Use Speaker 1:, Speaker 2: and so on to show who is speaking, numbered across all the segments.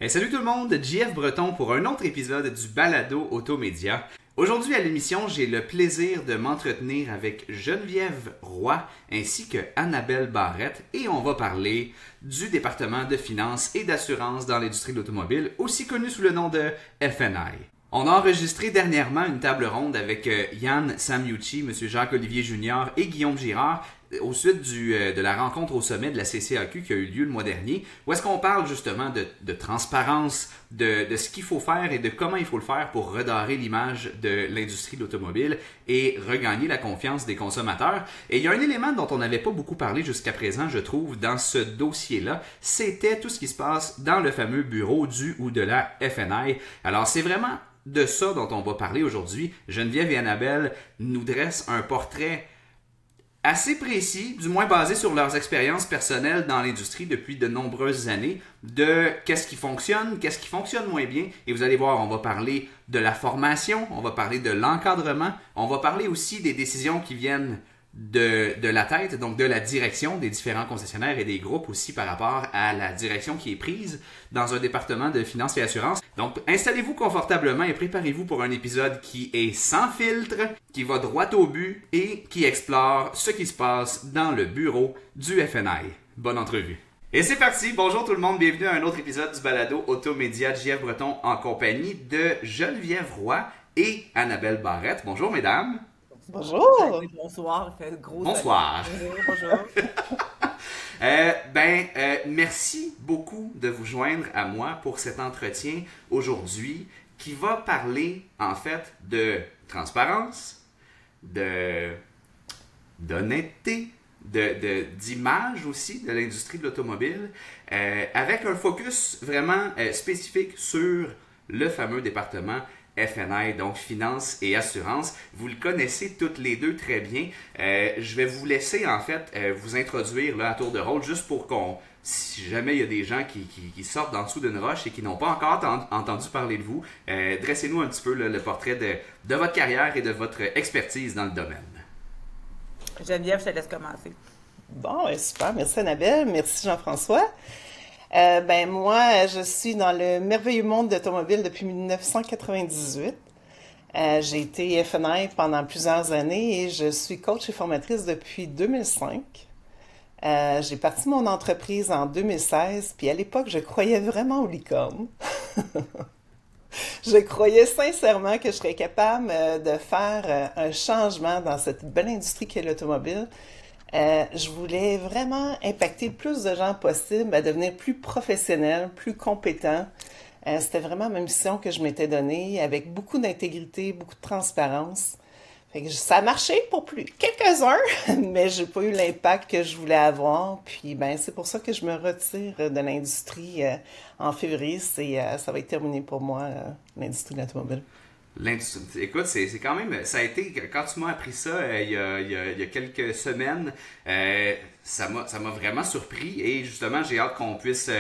Speaker 1: Salut tout le monde, JF Breton pour un autre épisode du Balado Automédia. Aujourd'hui à l'émission, j'ai le plaisir de m'entretenir avec Geneviève Roy ainsi que Annabelle Barrette et on va parler du département de finances et d'assurance dans l'industrie de l'automobile, aussi connu sous le nom de FNI. On a enregistré dernièrement une table ronde avec Yann Samiucci, M. Jacques-Olivier Junior et Guillaume Girard au suite de la rencontre au sommet de la CCAQ qui a eu lieu le mois dernier, où est-ce qu'on parle justement de transparence, de ce qu'il faut faire et de comment il faut le faire pour redorer l'image de l'industrie de l'automobile et regagner la confiance des consommateurs. Et il y a un élément dont on n'avait pas beaucoup parlé jusqu'à présent, je trouve, dans ce dossier-là, c'était tout ce qui se passe dans le fameux bureau du ou de la FNI. Alors c'est vraiment de ça dont on va parler aujourd'hui. Geneviève et Annabelle nous dressent un portrait assez précis, du moins basé sur leurs expériences personnelles dans l'industrie depuis de nombreuses années, de qu'est-ce qui fonctionne moins bien. Et vous allez voir, on va parler de la formation, on va parler de l'encadrement, on va parler aussi des décisions qui viennent de la tête, donc de la direction des différents concessionnaires et des groupes aussi par rapport à la direction qui est prise dans un département de finances et assurances. Donc, installez-vous confortablement et préparez-vous pour un épisode qui est sans filtre, qui va droit au but et qui explore ce qui se passe dans le bureau du FNI. Bonne entrevue. Et c'est parti! Bonjour tout le monde, bienvenue à un autre épisode du Balado Automédia de JF Breton en compagnie de Geneviève Roy et Annabelle Barrette. Bonjour mesdames!
Speaker 2: Bonjour! Bonsoir, il fait gros
Speaker 1: bonsoir!
Speaker 2: Bonjour!
Speaker 1: Merci beaucoup de vous joindre à moi pour cet entretien aujourd'hui qui va parler en fait de transparence, d'honnêteté, d'image aussi de l'industrie de l'automobile, avec un focus vraiment spécifique sur le fameux département FNI, donc Finances et Assurances. Vous le connaissez toutes les deux très bien. Je vais vous laisser en fait vous introduire là, à tour de rôle juste pour si jamais il y a des gens qui sortent d'en dessous d'une roche et qui n'ont pas encore entendu parler de vous, dressez-nous un petit peu le portrait de votre carrière et de votre expertise dans le domaine.
Speaker 2: Geneviève, je te laisse commencer.
Speaker 3: Bon, super. Merci Annabelle. Merci Jean-François. Moi, je suis dans le merveilleux monde d'automobile depuis 1998. J'ai été FNI pendant plusieurs années et je suis coach et formatrice depuis 2005. J'ai parti mon entreprise en 2016, puis à l'époque, je croyais vraiment aux licornes. Je croyais sincèrement que je serais capable de faire un changement dans cette belle industrie qu'est l'automobile. Je voulais vraiment impacter le plus de gens possible à devenir plus professionnels, plus compétents. C'était vraiment ma mission que je m'étais donnée, avec beaucoup d'intégrité, beaucoup de transparence. Fait que ça a marché pour quelques-uns, mais j'ai pas eu l'impact que je voulais avoir. Puis c'est pour ça que je me retire de l'industrie en février. Ça va être terminé pour moi, l'industrie de l'automobile.
Speaker 1: Écoute, c'est quand même, ça a été, quand tu m'as appris ça il y a quelques semaines, ça m'a vraiment surpris et justement j'ai hâte qu'on puisse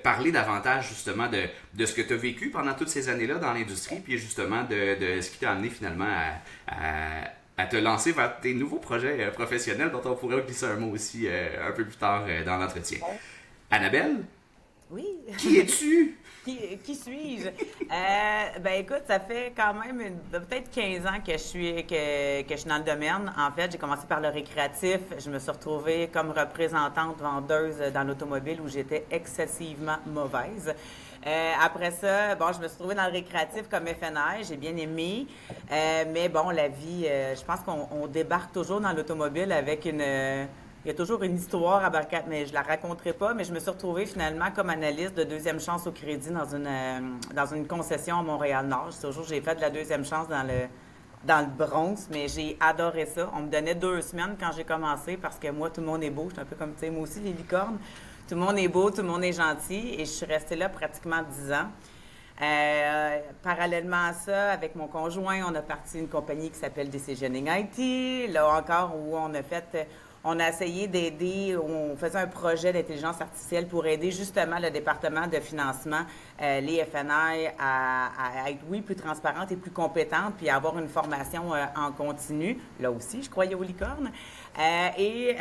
Speaker 1: parler davantage justement de ce que tu as vécu pendant toutes ces années-là dans l'industrie puis justement de ce qui t'a amené finalement à te lancer vers tes nouveaux projets professionnels dont on pourrait glisser un mot aussi un peu plus tard dans l'entretien. Annabelle?
Speaker 2: Oui.
Speaker 1: Qui es-tu?
Speaker 2: Qui suis-je? Écoute, ça fait quand même peut-être 15 ans que je suis dans le domaine. En fait, j'ai commencé par le récréatif. Je me suis retrouvée comme représentante vendeuse dans l'automobile où j'étais excessivement mauvaise. Après ça, je me suis retrouvée dans le récréatif comme FNI. J'ai bien aimé. Mais la vie, je pense qu'on débarque toujours dans l'automobile avec il y a toujours une histoire à Barcat, mais je la raconterai pas. Mais je me suis retrouvée finalement comme analyste de deuxième chance au crédit dans une concession à Montréal-Nord. J'ai fait de la deuxième chance dans le Bronx, mais j'ai adoré ça. On me donnait 2 semaines quand j'ai commencé parce que moi, tout le monde est beau. Je suis un peu comme, tu sais, moi aussi, les licornes. Tout le monde est beau, tout le monde est gentil. Et je suis restée là pratiquement 10 ans. Parallèlement à ça, avec mon conjoint, on a parti une compagnie qui s'appelle DCG IT. Là encore, où on a essayé d'aider, on faisait un projet d'intelligence artificielle pour aider justement le département de financement, les FNI, à être, oui, plus transparente et plus compétente, puis à avoir une formation en continu. Là aussi, je croyais aux licornes. J'ai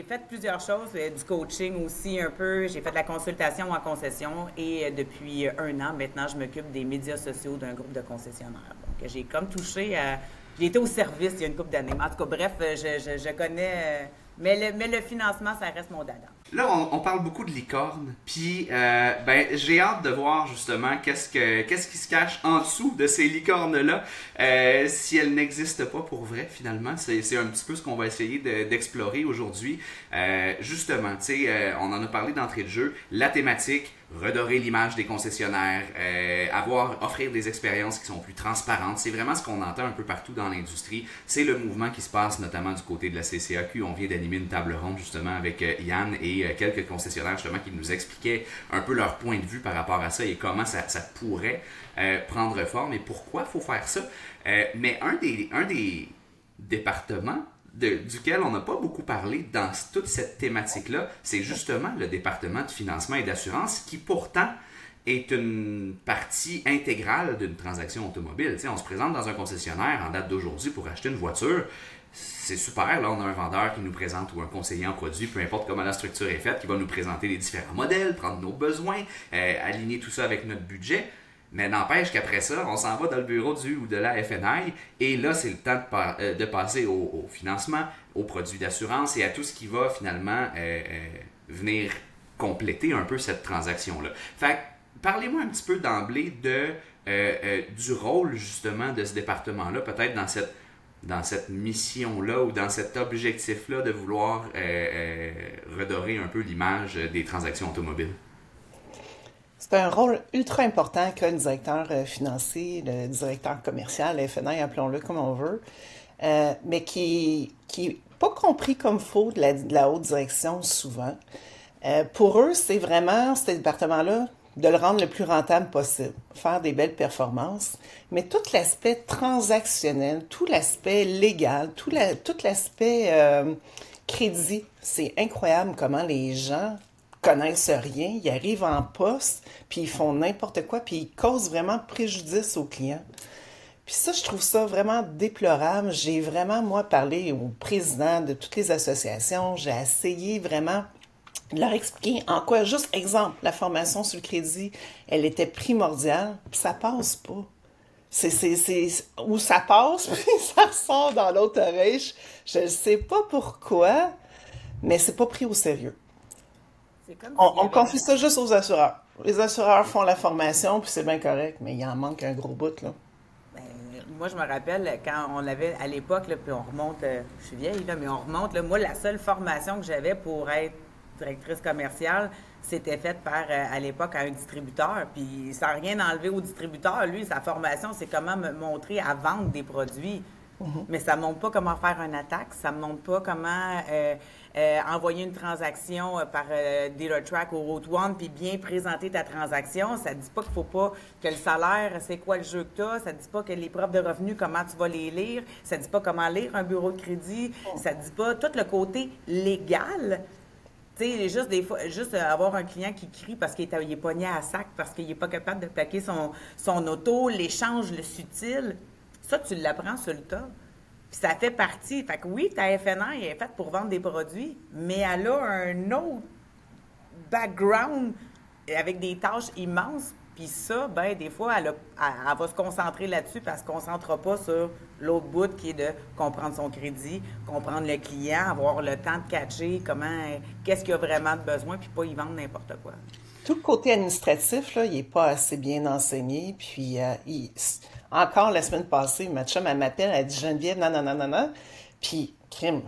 Speaker 2: fait plusieurs choses, du coaching aussi un peu. J'ai fait de la consultation en concession et depuis 1 an, maintenant, je m'occupe des médias sociaux d'un groupe de concessionnaires. Donc, j'ai comme touché à... J'ai été au service il y a une couple d'années. En tout cas, bref, je connais... Mais le financement, ça reste mon dada.
Speaker 1: Là, on parle beaucoup de licorne, puis j'ai hâte de voir justement qu'est-ce qui se cache en dessous de ces licornes-là, si elles n'existent pas pour vrai finalement. C'est un petit peu ce qu'on va essayer d'explorer aujourd'hui. Justement, tu sais, on en a parlé d'entrée de jeu, la thématique, redorer l'image des concessionnaires, offrir des expériences qui sont plus transparentes. C'est vraiment ce qu'on entend un peu partout dans l'industrie. C'est le mouvement qui se passe notamment du côté de la CCAQ. On vient d'animer une table ronde justement avec Yann et quelques concessionnaires justement qui nous expliquaient un peu leur point de vue par rapport à ça et comment ça pourrait prendre forme et pourquoi il faut faire ça. Mais un des départements duquel on n'a pas beaucoup parlé dans toute cette thématique-là, c'est justement le département de financement et d'assurance qui pourtant est une partie intégrale d'une transaction automobile. Tu sais, on se présente dans un concessionnaire en date d'aujourd'hui pour acheter une voiture. C'est super, là on a un vendeur qui nous présente ou un conseiller en produit, peu importe comment la structure est faite, qui va nous présenter les différents modèles, prendre nos besoins, aligner tout ça avec notre budget. Mais n'empêche qu'après ça, on s'en va dans le bureau du ou de la FNI et là, c'est le temps de passer au financement, aux produits d'assurance et à tout ce qui va finalement venir compléter un peu cette transaction-là. Fait que, parlez-moi un petit peu d'emblée du rôle justement de ce département-là, peut-être dans cette mission-là ou dans cet objectif-là de vouloir redorer un peu l'image des transactions automobiles.
Speaker 3: C'est un rôle ultra important qu'a le directeur financier, le directeur commercial, le FNI, appelons-le comme on veut, mais qui est pas compris comme faut de la haute direction souvent. Pour eux, c'est vraiment, ce département-là, de le rendre le plus rentable possible, faire des belles performances, mais tout l'aspect transactionnel, tout l'aspect légal, tout l'aspect crédit, c'est incroyable comment les gens connaissent rien, ils arrivent en poste, puis ils font n'importe quoi, puis ils causent vraiment préjudice aux clients. Puis ça, je trouve ça vraiment déplorable. J'ai vraiment, moi, parlé au président de toutes les associations, j'ai essayé vraiment de leur expliquer en quoi, juste exemple, la formation sur le crédit, elle était primordiale, puis ça passe pas. Où ça passe, puis ça ressort dans l'autre oreille. Je ne sais pas pourquoi, mais c'est pas pris au sérieux. On confie ça juste aux assureurs. Les assureurs font la formation, puis c'est bien correct, mais il en manque un gros bout, là.
Speaker 2: Ben, moi, je me rappelle quand on avait, à l'époque, là, puis on remonte, je suis vieille, là, mais on remonte, là, moi, la seule formation que j'avais pour être directrice commerciale, c'était faite par, à l'époque, un distributeur. Puis sans rien enlever au distributeur, lui, sa formation, c'est comment me montrer à vendre des produits. Mais ça ne montre pas comment faire une attaque, ça ne montre pas comment envoyer une transaction par DealerTrack ou Route One puis bien présenter ta transaction. Ça ne dit pas qu'il ne faut pas que le salaire, c'est quoi le jeu que tu as. Ça ne dit pas que les preuves de revenus, comment tu vas les lire. Ça ne dit pas comment lire un bureau de crédit. Ça ne dit pas tout le côté légal. Tu sais, juste des fois, juste avoir un client qui crie parce qu'il est pogné à sac, parce qu'il n'est pas capable de plaquer son auto, l'échange, le subtil. Ça, tu l'apprends sur le tas. Puis ça fait partie. Fait que oui, ta FNI est faite pour vendre des produits, mais elle a un autre background avec des tâches immenses. Puis ça, ben des fois, elle va se concentrer là-dessus, puis elle ne se concentrera pas sur l'autre bout qui est de comprendre son crédit, comprendre le client, avoir le temps de catcher qu'est-ce qu'il y a vraiment de besoin, puis pas y vendre n'importe quoi.
Speaker 3: Tout le côté administratif, là, il n'est pas assez bien enseigné. Puis, encore la semaine passée, ma chum, elle m'appelle, elle dit Geneviève, non. Puis, crime.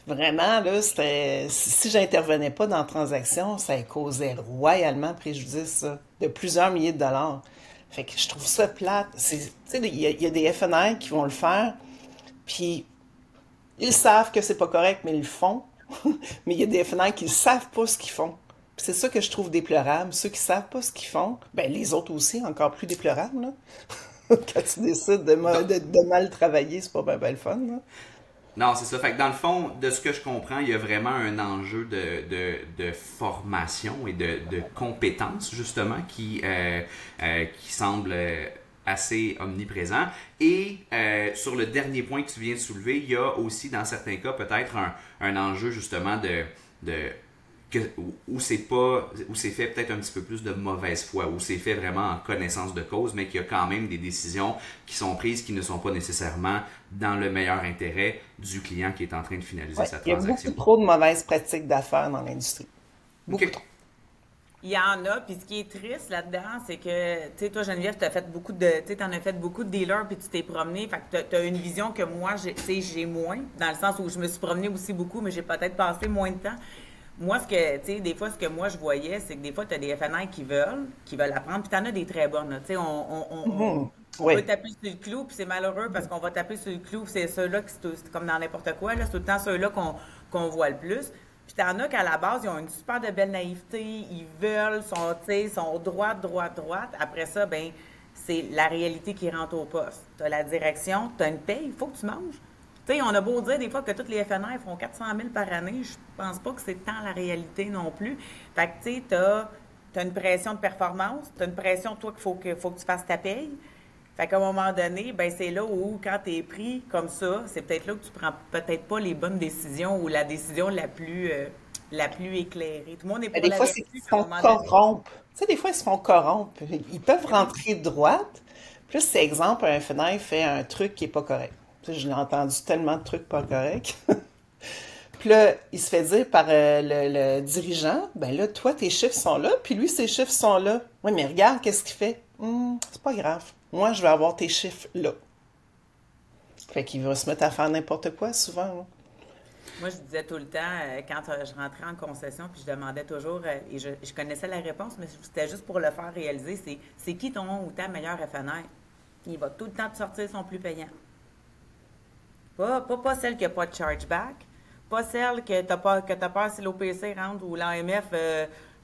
Speaker 3: Vraiment, là, si j'intervenais pas dans la transaction, ça causait royalement préjudice, ça, de plusieurs milliers de dollars. Fait que je trouve ça plate. Tu sais, il y a des FNI qui vont le faire, puis ils savent que c'est pas correct, mais ils le font. Mais il y a des FNI qui ne savent pas ce qu'ils font. Puis c'est ça que je trouve déplorable. Ceux qui savent pas ce qu'ils font, ben les autres aussi, encore plus déplorables, là. Quand tu décides de mal travailler, c'est pas bien le fun, là.
Speaker 1: Non, c'est ça. Fait que dans le fond, de ce que je comprends, il y a vraiment un enjeu de formation et de compétences, justement, qui semble assez omniprésent. Et sur le dernier point que tu viens de soulever, il y a aussi, dans certains cas, peut-être un enjeu, justement, où c'est fait peut-être un petit peu plus de mauvaise foi, où c'est fait vraiment en connaissance de cause, mais qu'il y a quand même des décisions qui sont prises qui ne sont pas nécessairement dans le meilleur intérêt du client qui est en train de finaliser sa
Speaker 3: Il y a
Speaker 1: transaction.
Speaker 3: beaucoup trop de mauvaises pratiques d'affaires dans l'industrie. Beaucoup
Speaker 1: Ok.
Speaker 3: trop.
Speaker 2: Il y en a, puis ce qui est triste là-dedans, c'est que, tu sais, toi, Geneviève, t'en as fait beaucoup de dealers, puis tu t'es promené, fait que t'as une vision que moi, j'ai moins, dans le sens où je me suis promenée aussi beaucoup, mais j'ai peut-être passé moins de temps. Moi, des fois, ce que moi, je voyais, c'est que des fois, tu as des FNI qui veulent apprendre, puis tu en as des très bonnes, là. Tu sais, on
Speaker 3: Oui.
Speaker 2: peut taper sur le clou, puis c'est malheureux parce qu'on va taper sur le clou, puis c'est ceux-là qui, c'est comme dans n'importe quoi, là, c'est tout le temps ceux-là qu'on voit le plus. Puis t'en as qu'à la base, ils ont une super de belle naïveté, ils veulent, sont droite. Après ça, ben c'est la réalité qui rentre au poste. Tu as la direction, tu as une paye, il faut que tu manges. Tu sais, on a beau dire des fois que toutes les FNR font 400 000 par année, je pense pas que c'est tant la réalité non plus. Fait que, tu sais, t'as une pression de performance, t'as une pression, toi, qu'il faut que tu fasses ta paye. Fait qu'à un moment donné, ben c'est là où, quand t'es pris comme ça, c'est peut-être là que tu prends peut-être pas les bonnes décisions ou la décision la plus éclairée. Tout le monde est
Speaker 3: Mais
Speaker 2: pour
Speaker 3: des
Speaker 2: la
Speaker 3: fois, c'est
Speaker 2: vertu,
Speaker 3: qu'ils se
Speaker 2: puis à un
Speaker 3: font
Speaker 2: moment donné...
Speaker 3: corrompre. Tu sais, des fois, ils se font corrompre. Ils peuvent rentrer droite. Plus, c'est exemple, un FNI fait un truc qui est pas correct. Tu sais, je l'ai entendu tellement de trucs pas corrects. Puis là, il se fait dire par le dirigeant, ben là, toi, tes chiffres sont là, puis lui, ses chiffres sont là. Oui, mais regarde, qu'est-ce qu'il fait? C'est pas grave. Moi, je vais avoir tes chiffres là. Fait qu'il va se mettre à faire n'importe quoi, souvent, hein.
Speaker 2: Moi, je disais tout le temps, quand je rentrais en concession, puis je demandais toujours, et je connaissais la réponse, mais c'était juste pour le faire réaliser, c'est qui ton ou ta meilleure FNR? Il va tout le temps te sortir son plus payant. Pas celle qui n'a pas de chargeback, pas celle que t'as peur si l'OPC rentre ou l'AMF,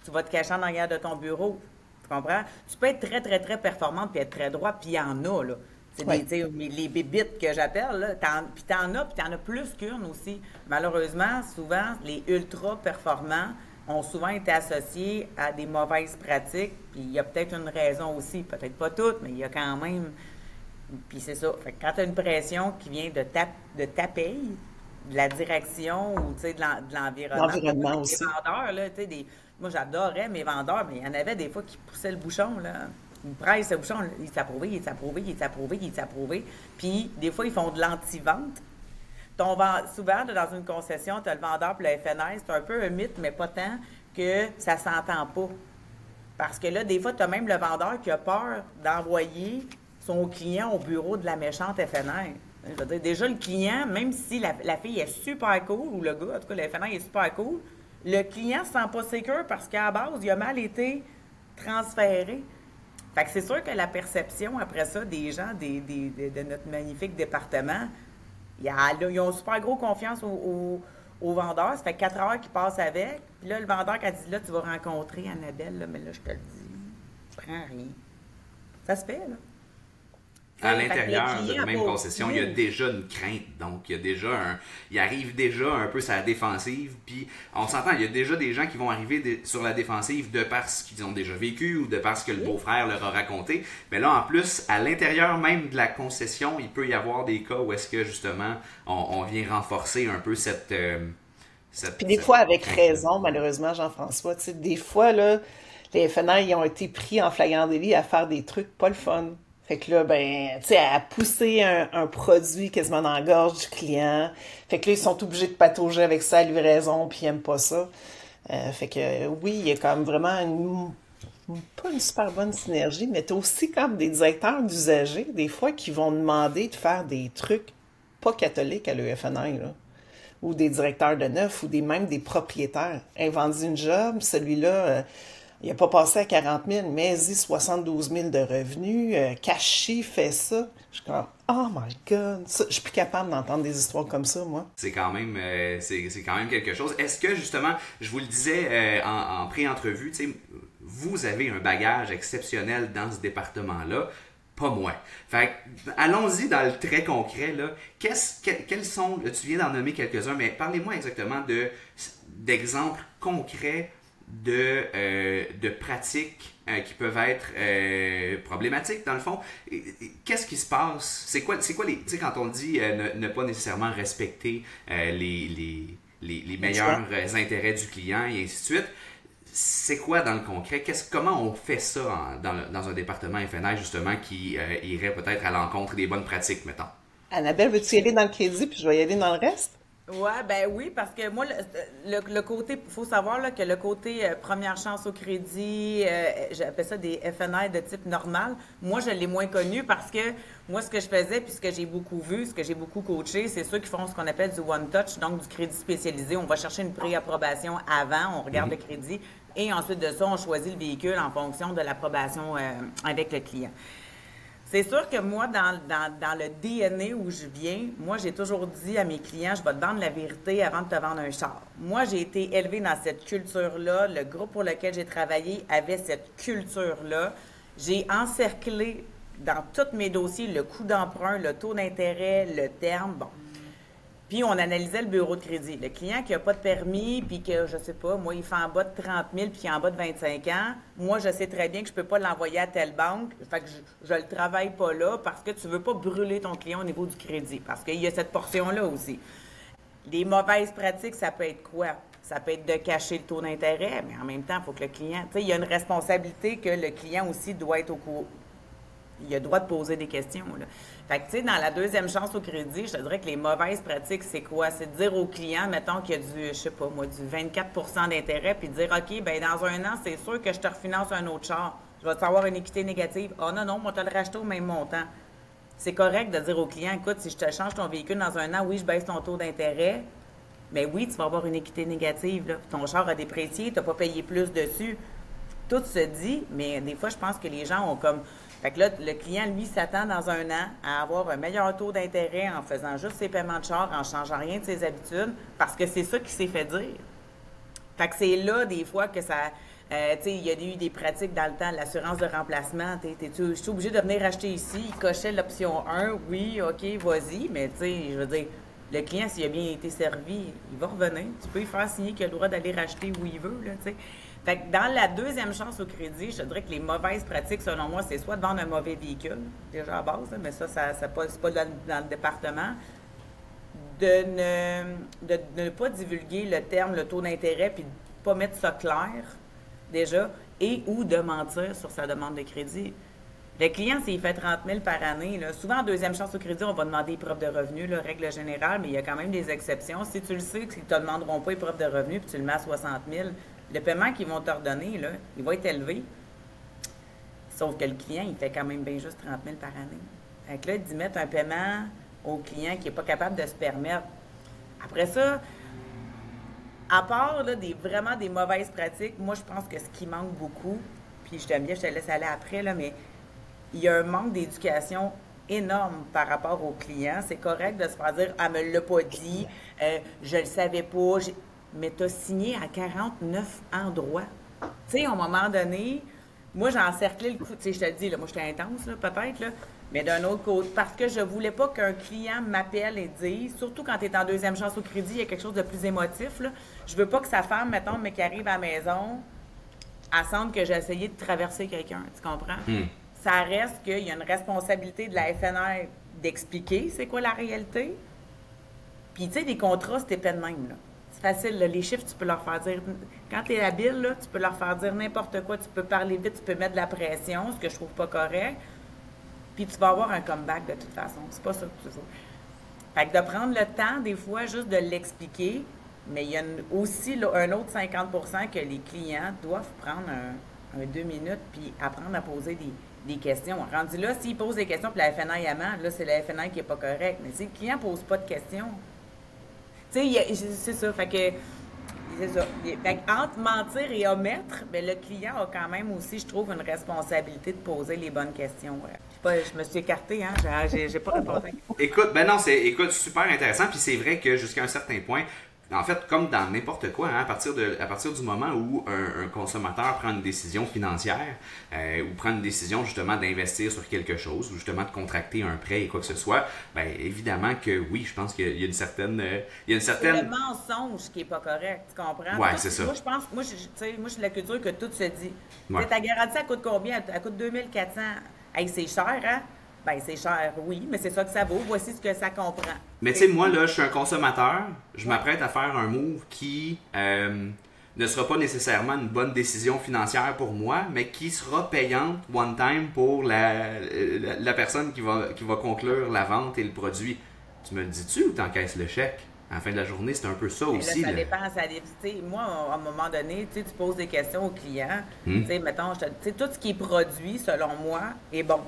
Speaker 2: tu vas te cacher en arrière de ton bureau. Tu comprends? Tu peux être très, très, très performante puis être très droit, puis il y en a, là. C'est
Speaker 3: Ouais.
Speaker 2: les bébites que j'appelle, là. Puis t'en as plus qu'une aussi. Malheureusement, souvent, les ultra performants ont souvent été associés à des mauvaises pratiques, puis il y a peut-être une raison aussi, peut-être pas toutes, mais il y a quand même... Puis c'est ça. Fait que quand tu as une pression qui vient de ta paye, de la direction ou de l'environnement.
Speaker 3: L'environnement
Speaker 2: Les
Speaker 3: aussi.
Speaker 2: vendeurs, là, moi j'adorais mes vendeurs, mais il y en avait des fois qui poussaient le bouchon, là. Ils pressent le bouchon, il est approuvé. Puis des fois, ils font de l'anti-vente. Souvent, dans une concession, tu as le vendeur et le FNR, c'est un peu un mythe, mais pas tant, que ça s'entend pas. Parce que là, des fois, tu as même le vendeur qui a peur d'envoyer son client au bureau de la méchante FNR. Je veux dire, déjà, le client, même si la fille est super cool, ou le gars, en tout cas, le FNR est super cool, le client ne se sent pas sécure parce qu'à la base, il a mal été transféré. Fait que c'est sûr que la perception, après ça, des gens de notre magnifique département, ils ont super gros confiance aux vendeurs. Ça fait 4 heures qu'ils passent avec. Puis là, le vendeur, quand il dit, là, tu vas rencontrer Annabelle, là, mais là, je te le dis, prends rien. Ça se fait, là.
Speaker 1: À
Speaker 2: Fait que
Speaker 1: l'intérieur
Speaker 2: le
Speaker 1: de
Speaker 2: client
Speaker 1: la même
Speaker 2: pas-
Speaker 1: concession, il y a déjà une crainte. Donc, il arrive déjà un peu sur la défensive. Puis, on s'entend, il y a déjà des gens qui vont arriver sur la défensive de par ce qu'ils ont déjà vécu ou de par ce que le beau-frère leur a raconté. Mais là, en plus, à l'intérieur même de la concession, il peut y avoir des cas où est-ce que, justement, on vient renforcer un peu cette
Speaker 3: Puis des fois, avec
Speaker 1: crainte-là.
Speaker 3: raison, malheureusement, Jean-François, tu sais, des fois, là, les FNR, ils ont été pris en flagrant délit à faire des trucs pas le fun. Fait que là, ben, tu sais, à pousser un produit quasiment dans la gorge du client. Fait que là, ils sont obligés de patauger avec ça à livraison, puis ils aiment pas ça. Fait que oui, il y a quand même vraiment pas une super bonne synergie, mais t'as aussi comme des directeurs d'usagers, des fois, qui vont demander de faire des trucs pas catholiques à l'EFNI, là. Ou des directeurs de neuf, ou même des propriétaires. Un vendu une job, celui-là, il n'a pas passé à 40 000, mais il 72 000 de revenus. Kashi fait ça. Je suis comme, oh my God. Ça, je suis plus capable d'entendre des histoires comme ça, moi.
Speaker 1: C'est quand même, c'est quand même quelque chose. Est-ce que, justement, je vous le disais en pré-entrevue, tu sais, vous avez un bagage exceptionnel dans ce département-là. pas moi. Fait que, allons-y dans le très concret, là. Quels sont, là, tu viens d'en nommer quelques-uns, mais parlez-moi exactement d'exemples concrets de pratiques qui peuvent être problématiques, dans le fond. Qu'est-ce qui se passe? C'est quoi les... Tu sais, quand on dit ne pas nécessairement respecter les meilleurs intérêts du client et ainsi de suite, c'est quoi dans le concret? Comment on fait ça dans un département FNI, justement, qui irait peut-être à l'encontre des bonnes pratiques, mettons?
Speaker 3: Annabelle, veux-tu y aller dans le crédit, puis je vais y aller dans le reste?
Speaker 2: Ouais, ben oui, parce que moi, le côté, il faut savoir là, que le côté première chance au crédit, j'appelle ça des FNI de type normal. Moi, je l'ai moins connu parce que moi, ce que je faisais, puis ce que j'ai beaucoup vu, ce que j'ai beaucoup coaché, c'est ceux qui font ce qu'on appelle du one touch, donc du crédit spécialisé. On va chercher une préapprobation avant, on regarde le crédit, et ensuite de ça, on choisit le véhicule en fonction de l'approbation avec le client. C'est sûr que moi, dans le DNA où je viens, moi, j'ai toujours dit à mes clients, je vais te vendre la vérité avant de te vendre un char. Moi, j'ai été élevée dans cette culture-là. Le groupe pour lequel j'ai travaillé avait cette culture-là. J'ai encerclé dans tous mes dossiers le coût d'emprunt, le taux d'intérêt, le terme, bon. Puis, on analysait le bureau de crédit. Le client qui n'a pas de permis, puis que, je sais pas, moi, il fait en bas de 30 000 puis qui est en bas de 25 ans, moi, je sais très bien que je peux pas l'envoyer à telle banque. Fait que je le travaille pas là parce que tu veux pas brûler ton client au niveau du crédit. Parce qu'il y a cette portion-là aussi. Les mauvaises pratiques, ça peut être quoi? Ça peut être de cacher le taux d'intérêt, mais en même temps, il faut que le client... Tu sais, il y a une responsabilité que le client aussi doit être au courant. Il a le droit de poser des questions, là. Fait que, tu sais, dans la deuxième chance au crédit, je te dirais que les mauvaises pratiques, c'est quoi? C'est de dire au client, mettons qu'il y a du, je sais pas moi, du 24 % d'intérêt, puis de dire, OK, bien, dans un an, c'est sûr que je te refinance un autre char. Je vais te avoir une équité négative. Ah non, non, moi, tu vas le racheter au même montant. C'est correct de dire au client, écoute, si je te change ton véhicule dans un an, oui, je baisse ton taux d'intérêt, mais oui, tu vas avoir une équité négative, là. Ton char a déprécié, tu n'as pas payé plus dessus. Tout se dit, mais des fois, je pense que les gens ont comme... Fait que là, le client, lui, s'attend dans un an à avoir un meilleur taux d'intérêt en faisant juste ses paiements de char, en ne changeant rien de ses habitudes, parce que c'est ça qui s'est fait dire. Fait que c'est là, des fois, que ça... tu sais, il y a eu des pratiques dans le temps, l'assurance de remplacement. Je suis obligé de venir acheter ici. Il cochait l'option 1. Oui, OK, vas-y. Mais tu sais, je veux dire, le client, s'il a bien été servi, il va revenir. Tu peux lui faire signer qu'il a le droit d'aller racheter où il veut, là, tu sais. Fait que dans la deuxième chance au crédit, je te dirais que les mauvaises pratiques, selon moi, c'est soit de vendre un mauvais véhicule, déjà à base, mais ça passe pas dans le département, de ne pas divulguer le terme, le taux d'intérêt, puis de ne pas mettre ça clair, déjà, et ou de mentir sur sa demande de crédit. Le client, s'il fait 30 000 par année, là, souvent en deuxième chance au crédit, on va demander les preuves de revenus, là, règle générale, mais il y a quand même des exceptions. Si tu le sais qu'ils ne te demanderont pas les preuves de revenus, puis tu le mets à 60 000, le paiement qu'ils vont te redonner, là, il va être élevé. Sauf que le client, il fait quand même bien juste 30 000 par année. Fait que là, d'y mettre un paiement au client qui n'est pas capable de se permettre. Après ça, à part là, vraiment des mauvaises pratiques, moi, je pense que ce qui manque beaucoup, puis je t'aime bien, je te laisse aller après, là, mais il y a un manque d'éducation énorme par rapport au client. C'est correct de se faire dire « Ah, me l'a pas dit, je le savais pas », mais tu as signé à 49 endroits. Tu sais, à un moment donné, moi, j'ai encerclé le coup. Tu sais, je te le dis, là, moi, j'étais intense, là, peut-être, là, mais d'un autre côté, parce que je voulais pas qu'un client m'appelle et dise, surtout quand tu es en deuxième chance au crédit, il y a quelque chose de plus émotif, là. Je veux pas que sa femme, mettons, mais qui arrive à la maison, elle sente que j'ai essayé de traverser quelqu'un. Tu comprends? Ça reste qu'il y a une responsabilité de la FNR d'expliquer c'est quoi la réalité. Puis, tu sais, les contrats, c'était pas de même, là. C'est facile, là, les chiffres, tu peux leur faire dire... Quand tu es habile, là, tu peux leur faire dire n'importe quoi, tu peux parler vite, tu peux mettre de la pression, ce que je trouve pas correct, puis tu vas avoir un comeback de toute façon. C'est pas ça que tu veux. Fait que de prendre le temps, des fois, juste de l'expliquer, mais il y a aussi là, un autre 50 % que les clients doivent prendre un 2 minutes puis apprendre à poser des questions. Rendu là, s'ils posent des questions puis la FNI amende, là, c'est la FNI qui n'est pas correcte. Mais si le client ne pose pas de questions... Tu sais, c'est ça. Fait que, c'est ça. Fait que entre mentir et omettre, bien, le client a quand même aussi, je trouve, une responsabilité de poser les bonnes questions. Je me suis écartée, hein? J'ai pas répondu.
Speaker 1: Écoute, ben non, écoute, super intéressant. Puis c'est vrai que jusqu'à un certain point, En fait, comme dans n'importe quoi, hein, à partir du moment où un consommateur prend une décision financière ou prend une décision justement d'investir sur quelque chose ou justement de contracter un prêt et quoi que ce soit, ben évidemment que oui, je pense qu'il y a une certaine...
Speaker 2: C'est le mensonge qui est pas correct, tu comprends?
Speaker 1: Ouais, c'est ça.
Speaker 2: Moi, je pense, moi, je suis de la culture que tout se dit.
Speaker 1: Ouais.
Speaker 2: Ta garantie, elle coûte combien? Elle coûte 2400. Hey, c'est cher, hein? Ben, c'est cher, oui, mais c'est ça que ça vaut. Voici ce que ça comprend.
Speaker 1: Mais tu sais, moi, là, je suis un consommateur. Je m'apprête à faire un move qui ne sera pas nécessairement une bonne décision financière pour moi, mais qui sera payante one time pour la personne qui va conclure la vente et le produit. Tu me le dis-tu ou t'encaisses le chèque? À la fin de la journée, c'est un peu ça aussi.
Speaker 2: Là, ça dépend. Moi, à un moment donné, tu poses des questions aux clients. Tu sais, mettons, tout ce qui est produit, selon moi, est bon.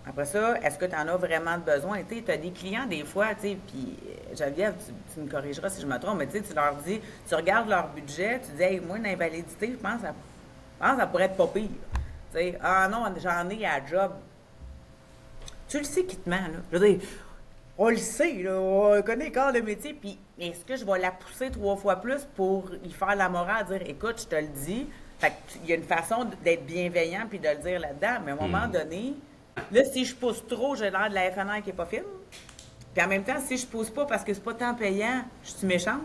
Speaker 2: Après ça, est-ce que tu en as vraiment besoin? Tu as des clients des fois, puis Geneviève, tu me corrigeras si je me trompe, mais tu leur dis, tu regardes leur budget, tu dis, hey, moi, une invalidité, je pense que ça pourrait être pas pire. T'sais, ah non, j'en ai à job. Tu le sais qui te ment, là. Je veux dire, on le sait, là, on connaît le corps de métier, puis est-ce que je vais la pousser 3 fois plus pour y faire la morale, dire, écoute, je te le dis. Fait qu'il y a une façon d'être bienveillant puis de le dire là-dedans, mais à un moment donné, là, si je pousse trop, j'ai l'air de la FNR qui n'est pas fine. Puis en même temps, si je pousse pas parce que c'est pas tant payant, je suis méchante.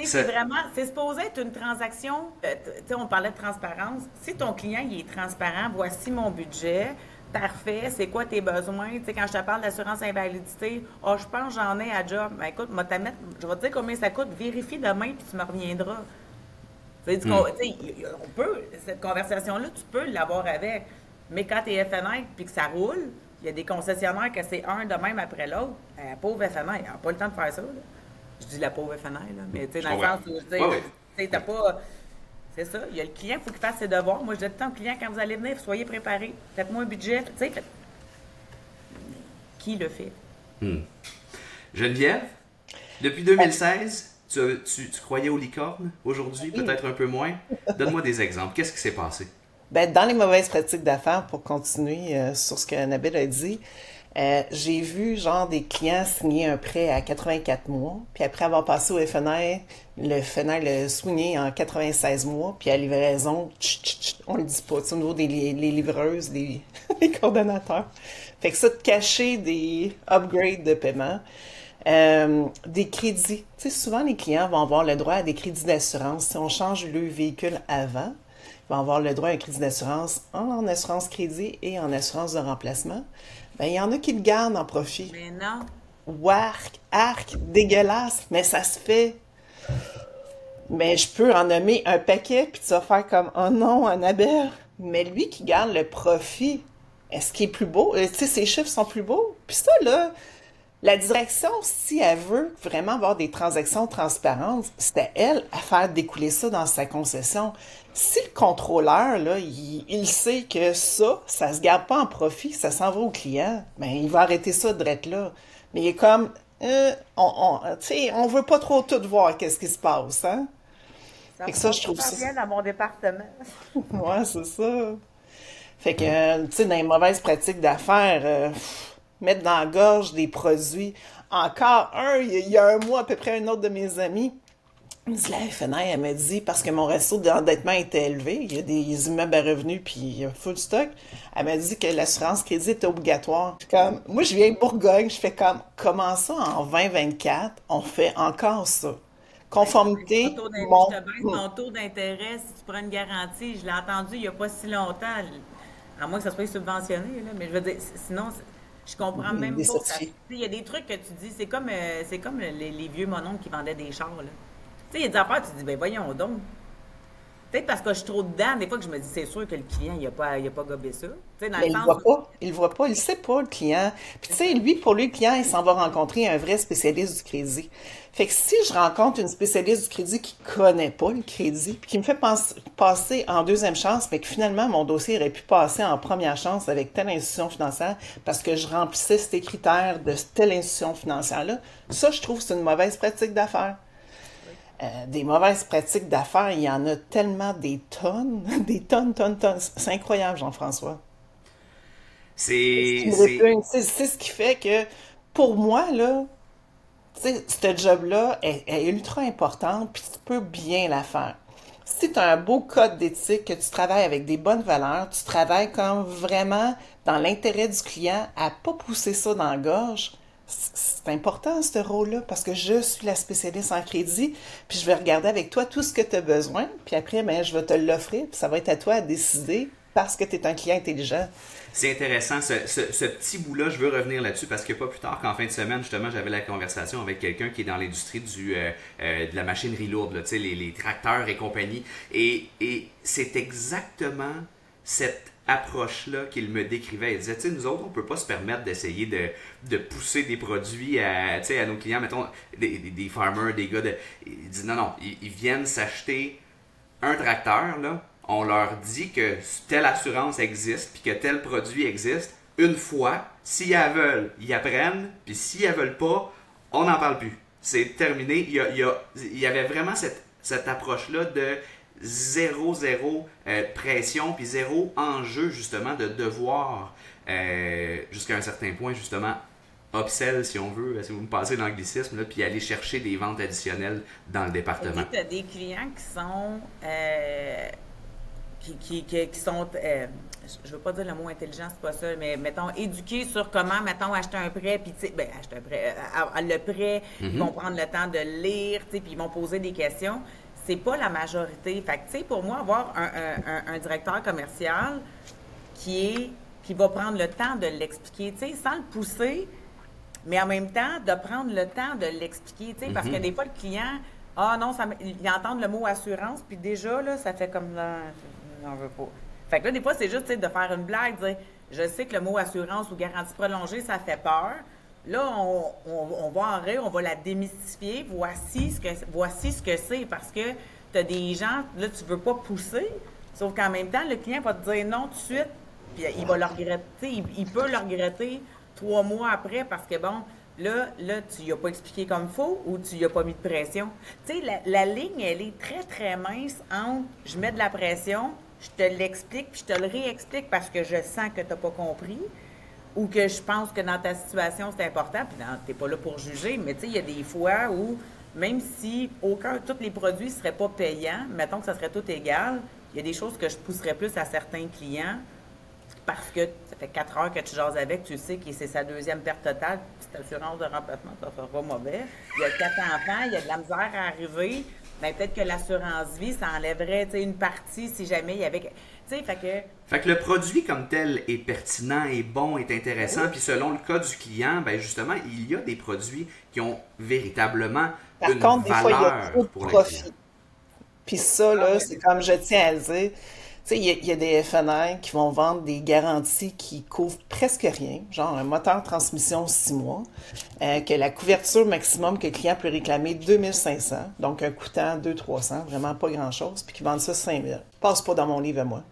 Speaker 2: C'est vraiment, c'est supposé être une transaction. Tu sais, on parlait de transparence. Si ton client il est transparent, voici mon budget, parfait, c'est quoi tes besoins? Tu sais, quand je te parle d'assurance invalidité, je pense que j'en ai à job. Ben, écoute, je vais te dire combien ça coûte, vérifie demain, puis tu me reviendras. On peut, cette conversation-là, tu peux l'avoir avec. Mais quand tu es FNR et que ça roule, il y a des concessionnaires que c'est un de même après l'autre. La pauvre FNR, elle n'a pas le temps de faire ça. Là. Je dis la pauvre FNR, là, mais tu sais, dans le sens où je dis, t'as pas. C'est ça, il y a le client, il faut qu'il fasse ses devoirs. Moi, je dis tout le temps au client, quand vous allez venir, soyez préparés. Faites-moi un budget. Tu sais, qui le fait?
Speaker 1: Geneviève, depuis 2016, tu croyais aux licornes. Aujourd'hui, peut-être un peu moins. Donne-moi des exemples. Qu'est-ce qui s'est passé?
Speaker 3: Ben, dans les mauvaises pratiques d'affaires, pour continuer sur ce qu'Annabelle a dit, j'ai vu genre des clients signer un prêt à 84 mois, puis après avoir passé au FNR, le FNR l'a soigné en 96 mois, puis à livraison, on le dit pas, au niveau des les livreuses, les coordonnateurs. Fait que ça, de cacher des upgrades de paiement, des crédits. Tu sais, souvent les clients vont avoir le droit à des crédits d'assurance. Si on change le véhicule avant, ils vont avoir le droit à un crédit d'assurance en assurance crédit et en assurance de remplacement. Ben, il y en a qui le gardent en profit.
Speaker 2: Mais non.
Speaker 3: Arc, dégueulasse, mais ça se fait. Mais je peux en nommer un paquet, puis tu vas faire comme, oh non, Annabelle. Mais lui qui garde le profit, est-ce qu'il est plus beau? Tu sais, ses chiffres sont plus beaux. Puis ça, là, la direction, si elle veut vraiment avoir des transactions transparentes, c'est à elle à faire découler ça dans sa concession. Si le contrôleur, là, il sait que ça se garde pas en profit, ça s'en va au client, ben il va arrêter ça direct là. Mais il est comme, tu sais, on veut pas trop tout voir qu'est-ce qui se passe, hein? Fait que ça, je trouve ça
Speaker 2: bien dans mon département.
Speaker 3: Ouais, c'est ça. Fait que, tu sais, dans les mauvaises pratiques d'affaires, mettre dans la gorge des produits. Encore il y a un mois, à peu près, un autre de mes amis, il me dit, la FNR, elle m'a dit, parce que mon ratio d'endettement était élevé, il y a des immeubles à revenus, puis il y a full stock, elle m'a dit que l'assurance crédit était obligatoire. Comme, moi, je viens de Bourgogne, je fais comme, comment ça, en 2024, on fait encore ça? Conformité,
Speaker 2: ton taux d'intérêt, si tu prends une garantie, je l'ai entendu il n'y a pas si longtemps, à moins que ça soit subventionné, là, mais je veux dire, sinon, je comprends même pas. Il y a des trucs que tu dis, c'est comme les vieux mononcles qui vendaient des chars, là. Tu sais, il y a des affaires, tu te dis, ben voyons donc. Peut-être parce que je suis trop dedans, des fois que je me dis, c'est sûr que le client, il a pas gobé ça. Tu sais, dans
Speaker 3: mais il le voit pas. Il le voit pas. Il sait pas, le client. Puis tu sais, pour lui, le client, il s'en va rencontrer un vrai spécialiste du crédit. Fait que si je rencontre une spécialiste du crédit qui connaît pas le crédit, puis qui me fait passer en deuxième chance, mais que finalement, mon dossier aurait pu passer en première chance avec telle institution financière parce que je remplissais ces critères de telle institution financière-là, ça, je trouve que c'est une mauvaise pratique d'affaires. Des mauvaises pratiques d'affaires, il y en a tellement des tonnes, des tonnes. C'est incroyable, Jean-François. C'est ce qui fait que, pour moi, là, Tu sais, ce job-là est ultra importante, puis tu peux bien la faire. Si tu as un beau code d'éthique, que tu travailles avec des bonnes valeurs, tu travailles comme vraiment dans l'intérêt du client, à pas pousser ça dans la gorge, c'est important ce rôle-là, parce que je suis la spécialiste en crédit, puis je vais regarder avec toi tout ce que tu as besoin, puis après, ben, je vais te l'offrir, puis ça va être à toi à décider parce que tu es un client intelligent.
Speaker 1: C'est intéressant, ce petit bout-là, je veux revenir là-dessus parce que pas plus tard qu'en fin de semaine, justement, j'avais la conversation avec quelqu'un qui est dans l'industrie de la machinerie lourde, là, tu sais, les tracteurs et compagnie. Et c'est exactement cette approche-là qu'il me décrivait. Il disait, tu sais, nous autres, on peut pas se permettre d'essayer de pousser des produits à, tu sais, à nos clients, mettons, des farmers, des gars de... Il dit, non, ils viennent s'acheter un tracteur, là, on leur dit que telle assurance existe puis que tel produit existe une fois. Si elles veulent, ils apprennent. Puis si elles veulent pas, on n'en parle plus. C'est terminé. Il y avait vraiment cette approche-là de zéro pression puis zéro enjeu justement de devoir jusqu'à un certain point justement upsell si on veut, si vous me passez l'anglicisme, là, puis aller chercher des ventes additionnelles dans le département.
Speaker 2: Tu as des clients qui sont... qui sont, je veux pas dire le mot intelligent, c'est pas ça, mais mettons, éduqués sur comment, mettons, acheter un prêt, puis tu sais, ben, acheter un prêt, le prêt, ils vont prendre le temps de le lire, tu sais, puis ils vont poser des questions. C'est pas la majorité. Fait que, tu sais, pour moi, avoir un directeur commercial qui va prendre le temps de l'expliquer, tu sais, sans le pousser, mais en même temps, de prendre le temps de l'expliquer, tu sais, parce que des fois, le client, ah non, ils entendent le mot assurance, puis déjà, là, ça fait comme là, j'en veux pas. Fait que là, des fois, c'est juste de faire une blague, dire, je sais que le mot assurance ou garantie prolongée, ça fait peur. Là, on va en rire, on va la démystifier. Voici ce que c'est, parce que tu as des gens, là, tu veux pas pousser, sauf qu'en même temps, le client va te dire non tout de suite, puis il va le regretter, il peut le regretter 3 mois après, parce que bon, là, tu lui as pas expliqué comme il faut ou tu lui as pas mis de pression. Tu sais, la ligne, elle est très, très mince entre je mets de la pression, je te l'explique, puis je te le réexplique parce que je sens que tu n'as pas compris ou que je pense que dans ta situation, c'est important, puis tu n'es pas là pour juger, mais tu sais, il y a des fois où, même si tous les produits ne seraient pas payants, mettons que ça serait tout égal, il y a des choses que je pousserais plus à certains clients parce que ça fait 4 heures que tu jases avec, tu sais que c'est sa deuxième perte totale, petite assurance de remplacement, ça ne sera pas mauvais. Il y a 4 enfants, il y a de la misère à arriver. Bien, peut-être que l'assurance vie, ça enlèverait une partie si jamais il y avait... Tu sais,
Speaker 1: Fait que le produit comme tel est pertinent, est bon, est intéressant,
Speaker 2: oui.
Speaker 1: Puis selon le cas du client, ben justement, il y a des produits qui ont véritablement
Speaker 3: Par
Speaker 1: une
Speaker 3: contre, des fois, il y a
Speaker 1: valeur
Speaker 3: trop de
Speaker 1: pour le
Speaker 3: profit.
Speaker 1: client.
Speaker 3: Puis ça, là, c'est comme je tiens à le dire. Tu sais, il y a des FNR qui vont vendre des garanties qui couvrent presque rien, genre un moteur de transmission 6 mois, que la couverture maximum que le client peut réclamer 2500, donc un coûtant 200-300, vraiment pas grand-chose, puis qui vendent ça 5000. Passe pas dans mon livre à moi.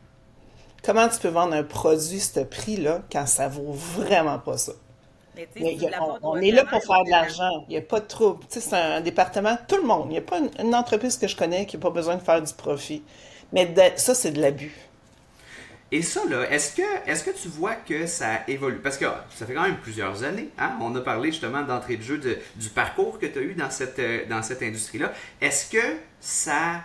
Speaker 3: Comment tu peux vendre un produit ce prix-là quand ça vaut vraiment pas ça?
Speaker 2: Mais tu sais,
Speaker 3: On est là pour faire de l'argent. Il n'y a pas de trouble. Tu sais, c'est un département, tout le monde. Il n'y a pas une entreprise que je connais qui n'a pas besoin de faire du profit. Mais ça, c'est de l'abus.
Speaker 1: Et ça, là, est-ce que tu vois que ça évolue? Parce que ça fait quand même plusieurs années. Hein? On a parlé justement d'entrée de jeu du parcours que tu as eu dans cette industrie-là. Est-ce que ça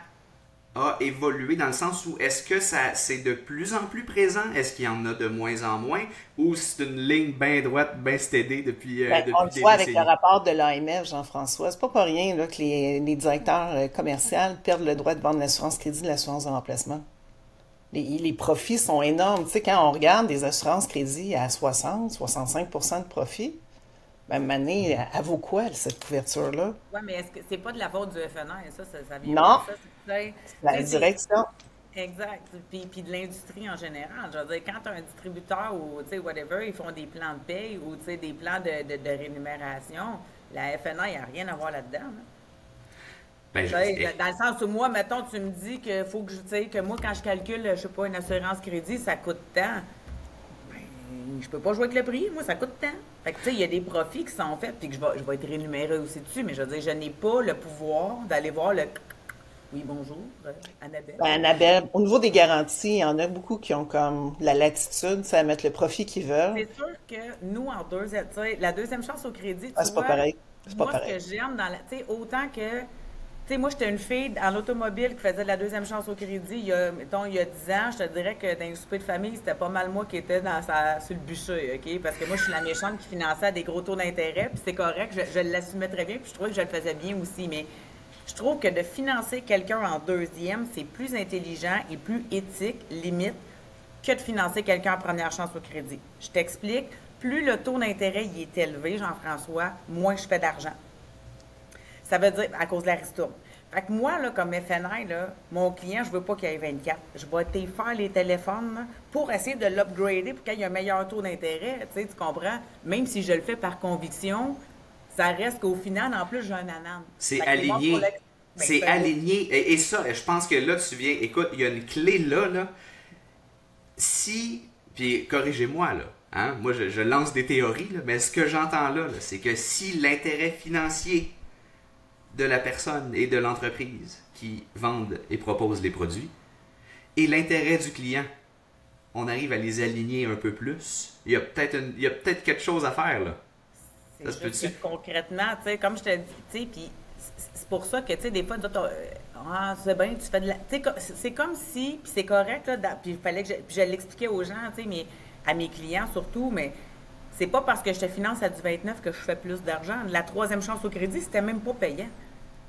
Speaker 1: a évolué dans le sens où est-ce que c'est de plus en plus présent? Est-ce qu'il y en a de moins en moins? Ou c'est une ligne bien droite, bien stédée depuis
Speaker 3: On le
Speaker 1: des
Speaker 3: voit avec le
Speaker 1: décennies?
Speaker 3: rapport de l'AMF, Jean-François. C'est pas pour rien là, que les directeurs commerciaux perdent le droit de vendre l'assurance crédit de l'assurance de remplacement. Les profits sont énormes. Tu sais, quand on regarde des assurances crédit à 60-65% de profit, même année, elle vaut quoi, cette couverture-là?
Speaker 2: Oui, mais est-ce que c'est pas de la faute du FNR? Ça vient
Speaker 3: Non,
Speaker 2: pas de ça. C'est
Speaker 3: la direction.
Speaker 2: exact. Puis de l'industrie en général. Je veux dire, quand tu as un distributeur ou, tu sais, whatever, ils font des plans de paye ou, tu sais, des plans de rémunération, la FNA, il n'y a rien à voir là-dedans. Là.
Speaker 1: Ben,
Speaker 2: Dans le sens où moi, mettons, tu me dis que faut que tu sais, que moi, quand je calcule, je sais pas, une assurance crédit, ça coûte tant. Ben, je peux pas jouer avec le prix, moi, ça coûte tant. Fait que, tu sais, il y a des profits qui sont faits, puis que je vais être rémunéré aussi dessus, mais je veux dire, je n'ai pas le pouvoir d'aller voir le... Oui, bonjour, Annabelle.
Speaker 3: Ben, Annabelle, au niveau des garanties, il y en a beaucoup qui ont comme la latitude, à mettre le profit qu'ils veulent.
Speaker 2: C'est sûr que nous, tu sais, la deuxième chance au crédit,
Speaker 3: Ah,
Speaker 2: tu
Speaker 3: c'est pas
Speaker 2: vois,
Speaker 3: pareil. C'est pas
Speaker 2: Moi, ce que
Speaker 3: pareil.
Speaker 2: j'aime dans la. Tu sais, autant que. Tu sais, moi, j'étais une fille en automobile qui faisait de la deuxième chance au crédit mettons, il y a 10 ans. Je te dirais que dans les soupers de famille, c'était pas mal moi qui étais sur le bûcher, OK? Parce que moi, je suis la méchante qui finançait à des gros taux d'intérêt, puis c'est correct, je l'assumais très bien, puis je trouvais que je le faisais bien aussi. Mais je trouve que de financer quelqu'un en deuxième, c'est plus intelligent et plus éthique, limite, que de financer quelqu'un en première chance au crédit. Je t'explique. Plus le taux d'intérêt y est élevé, Jean-François, moins je fais d'argent. Ça veut dire à cause de la ristourne. Fait que moi, là, comme FNI, là, mon client, je veux pas qu'il ait 24. Je vais te faire les téléphones là, pour essayer de l'upgrader pour qu'il y ait un meilleur taux d'intérêt. Tu sais, tu comprends? Même si je le fais par conviction, ça reste qu'au final, en plus, j'ai un anane.
Speaker 1: C'est
Speaker 2: Fait que moi, pour
Speaker 1: aligné.
Speaker 2: l'ex- Ben,
Speaker 1: C'est
Speaker 2: ben oui.
Speaker 1: aligné. Et ça, je pense que là, tu viens. Écoute, il y a une clé là, là. Si. Puis corrigez-moi, là. Hein? Moi, je lance des théories, là, mais ce que j'entends là, c'est que si l'intérêt financier de la personne et de l'entreprise qui vendent et proposent les produits et l'intérêt du client, on arrive à les aligner un peu plus, il y a peut-être quelque chose à faire, là. Ça se
Speaker 2: C'est juste
Speaker 1: peut-tu?
Speaker 2: que concrètement, tu sais, comme je te dis, tu sais, puis c'est pour ça que, tu sais, des fois, ah, c'est bien, tu fais de la. Tu sais, c'est comme si, puis c'est correct, là, puis il fallait que puis je l'expliquais aux gens, tu sais, mais à mes clients surtout, mais c'est pas parce que je te finance à du 29 que je fais plus d'argent. La troisième chance au crédit, c'était même pas payant.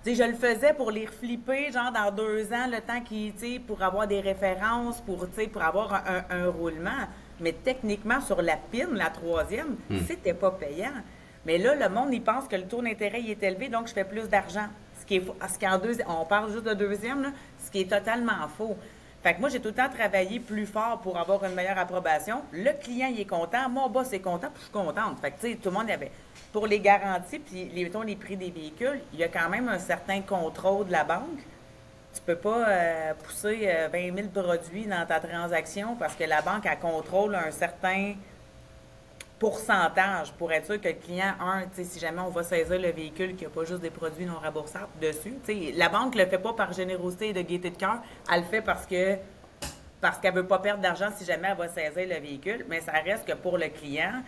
Speaker 2: Tu sais, je le faisais pour les reflipper, genre dans 2 ans, le temps qui, tu sais, pour avoir des références, pour, tu sais, pour avoir un roulement. Mais techniquement, sur la PIN, la troisième, c'était pas payant. Mais là, le monde, il pense que le taux d'intérêt il est élevé, donc je fais plus d'argent. Ce qui est en deuxième, on parle juste de deuxième, là, ce qui est totalement faux. Fait que moi, j'ai tout le temps travaillé plus fort pour avoir une meilleure approbation. Le client, il est content. Mon boss est content, puis je suis contente. Fait que, tu sais, tout le monde y avait. Pour les garanties, puis mettons, les prix des véhicules, il y a quand même un certain contrôle de la banque. Tu peux pas pousser 20 000 produits dans ta transaction parce que la banque, elle contrôle un certain pourcentage pour être sûr que le client, tu sais, si jamais on va saisir le véhicule, qu'il n'y a pas juste des produits non remboursables dessus. Tu sais, la banque ne le fait pas par générosité et de gaieté de cœur, elle le fait parce qu'elle veut pas perdre d'argent si jamais elle va saisir le véhicule, mais ça reste que pour le client,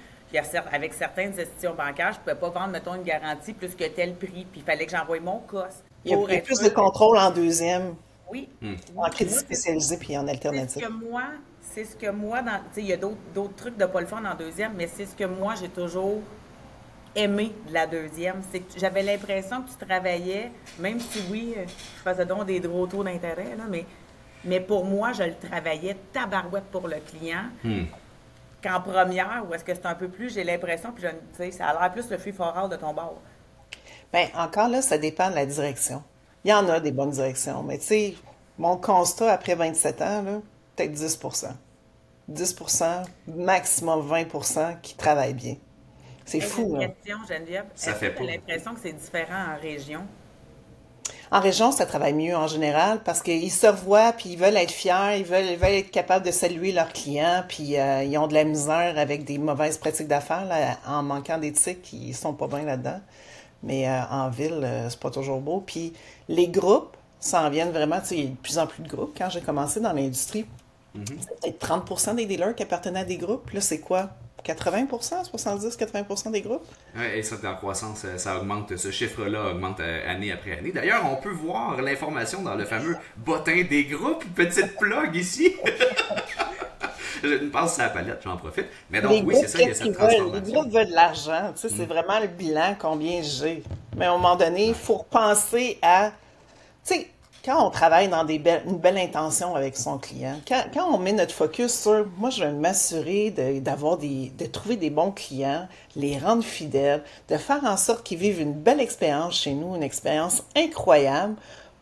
Speaker 2: avec certaines institutions bancaires, je ne pouvais pas vendre, mettons, une garantie plus que tel prix, puis il fallait que j'envoie mon cost pour
Speaker 3: Il y a
Speaker 2: être
Speaker 3: plus de
Speaker 2: sûr que
Speaker 3: contrôle en deuxième,
Speaker 2: oui.
Speaker 3: en
Speaker 2: Puis
Speaker 3: crédit
Speaker 2: moi,
Speaker 3: spécialisé puis en
Speaker 2: c'est ce
Speaker 3: alternatif.
Speaker 2: que moi, tu sais, il y a d'autres trucs de pas le faire en deuxième, mais c'est ce que moi, j'ai toujours aimé de la deuxième. C'est que j'avais l'impression que tu travaillais, même si oui, je faisais donc des gros taux d'intérêt, là, mais pour moi, je le travaillais tabarouette pour le client. Qu'en première, où est-ce que c'est un peu plus, j'ai l'impression, puis tu sais, ça a l'air plus le free for all de ton bord.
Speaker 3: Bien, encore là, ça dépend de la direction. Il y en a des bonnes directions, mais tu sais, mon constat après 27 ans, là, peut-être 10%. 10%, maximum 20% qui travaillent bien. C'est
Speaker 2: Hey, j'ai
Speaker 3: fou,
Speaker 2: une
Speaker 3: là.
Speaker 2: question, Geneviève.
Speaker 1: Ça
Speaker 2: Est-ce que
Speaker 1: fait
Speaker 2: tu as
Speaker 1: pas.
Speaker 2: l'impression que c'est différent en région?
Speaker 3: En région, ça travaille mieux en général parce qu'ils se revoient, puis ils veulent être fiers, ils veulent être capables de saluer leurs clients, puis ils ont de la misère avec des mauvaises pratiques d'affaires, là, en manquant d'éthique, ils sont pas bien là-dedans. Mais en ville, c'est pas toujours beau. Puis les groupes s'en viennent vraiment, tu sais, il y a de plus en plus de groupes. Quand j'ai commencé dans l'industrie, c'était peut-être 30% des dealers qui appartenaient à des groupes. Là, c'est quoi? 80%, 70-80% des groupes?
Speaker 1: Ouais, et ça, en croissance, ça augmente, ce chiffre-là augmente année après année. D'ailleurs, on peut voir l'information dans le fameux bottin des groupes, petite plug ici. Je me passe sur la palette, j'en profite. Mais donc,
Speaker 3: Les
Speaker 1: oui,
Speaker 3: groupes,
Speaker 1: c'est ça, il y a
Speaker 3: qu'est-ce
Speaker 1: cette
Speaker 3: qu'ils veulent? Les
Speaker 1: transformation.
Speaker 3: groupes veulent de l'argent. Tu sais, c'est vraiment le bilan, combien j'ai. Mais à un moment donné, il faut repenser à... Tu sais, quand on travaille dans une belle intention avec son client, quand on met notre focus sur, moi, je vais m'assurer de trouver des bons clients, les rendre fidèles, de faire en sorte qu'ils vivent une belle expérience chez nous, une expérience incroyable,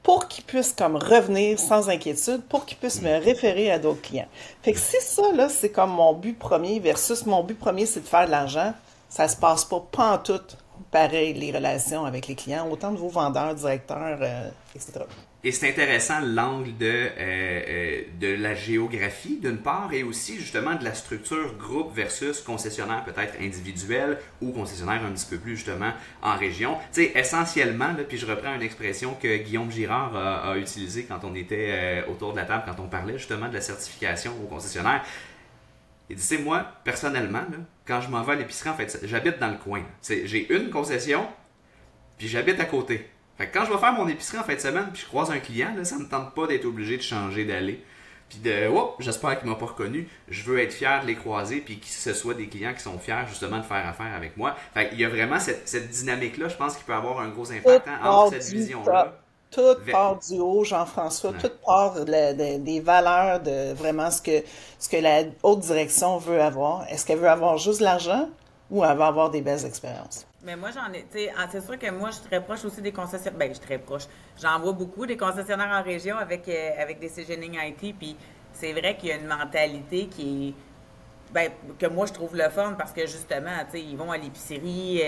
Speaker 3: pour qu'ils puissent comme revenir sans inquiétude, pour qu'ils puissent me référer à d'autres clients. Fait que si ça, là, c'est comme mon but premier versus mon but premier, c'est de faire de l'argent, ça se passe pas pantoute pareil, les relations avec les clients, autant de vos vendeurs, directeurs, etc.
Speaker 1: Et c'est intéressant l'angle de la géographie, d'une part, et aussi justement de la structure groupe versus concessionnaire peut-être individuel ou concessionnaire un petit peu plus justement en région. Tu sais, essentiellement, là, puis je reprends une expression que Guillaume Girard a utilisée quand on était autour de la table, quand on parlait justement de la certification au concessionnaire. Il dit, c'est moi, personnellement, là, quand je m'en vais à l'épicerie, en fait, j'habite dans le coin. J'ai une concession, puis j'habite à côté. Fait que quand je vais faire mon épicerie en fin de semaine, puis je croise un client, là, ça me tente pas d'être obligé de changer d'aller. Puis j'espère qu'il m'a pas reconnu. Je veux être fier de les croiser, puis que ce soit des clients qui sont fiers justement de faire affaire avec moi. Fait qu'il y a vraiment cette dynamique-là, je pense qu'il peut avoir un gros impact entre cette vision-là.
Speaker 3: Tout part du haut, Jean-François, tout part des valeurs de vraiment ce que la haute direction veut avoir. Est-ce qu'elle veut avoir juste l'argent ou elle va avoir des belles expériences?
Speaker 2: Mais moi, j'en ai, tu sais, c'est sûr que moi, je suis très proche aussi des concessionnaires. Ben, je suis très proche. J'en vois beaucoup des concessionnaires en région avec des CGNing IT, puis c'est vrai qu'il y a une mentalité qui est, ben, que moi, je trouve le fun parce que justement, tu sais, ils vont à l'épicerie,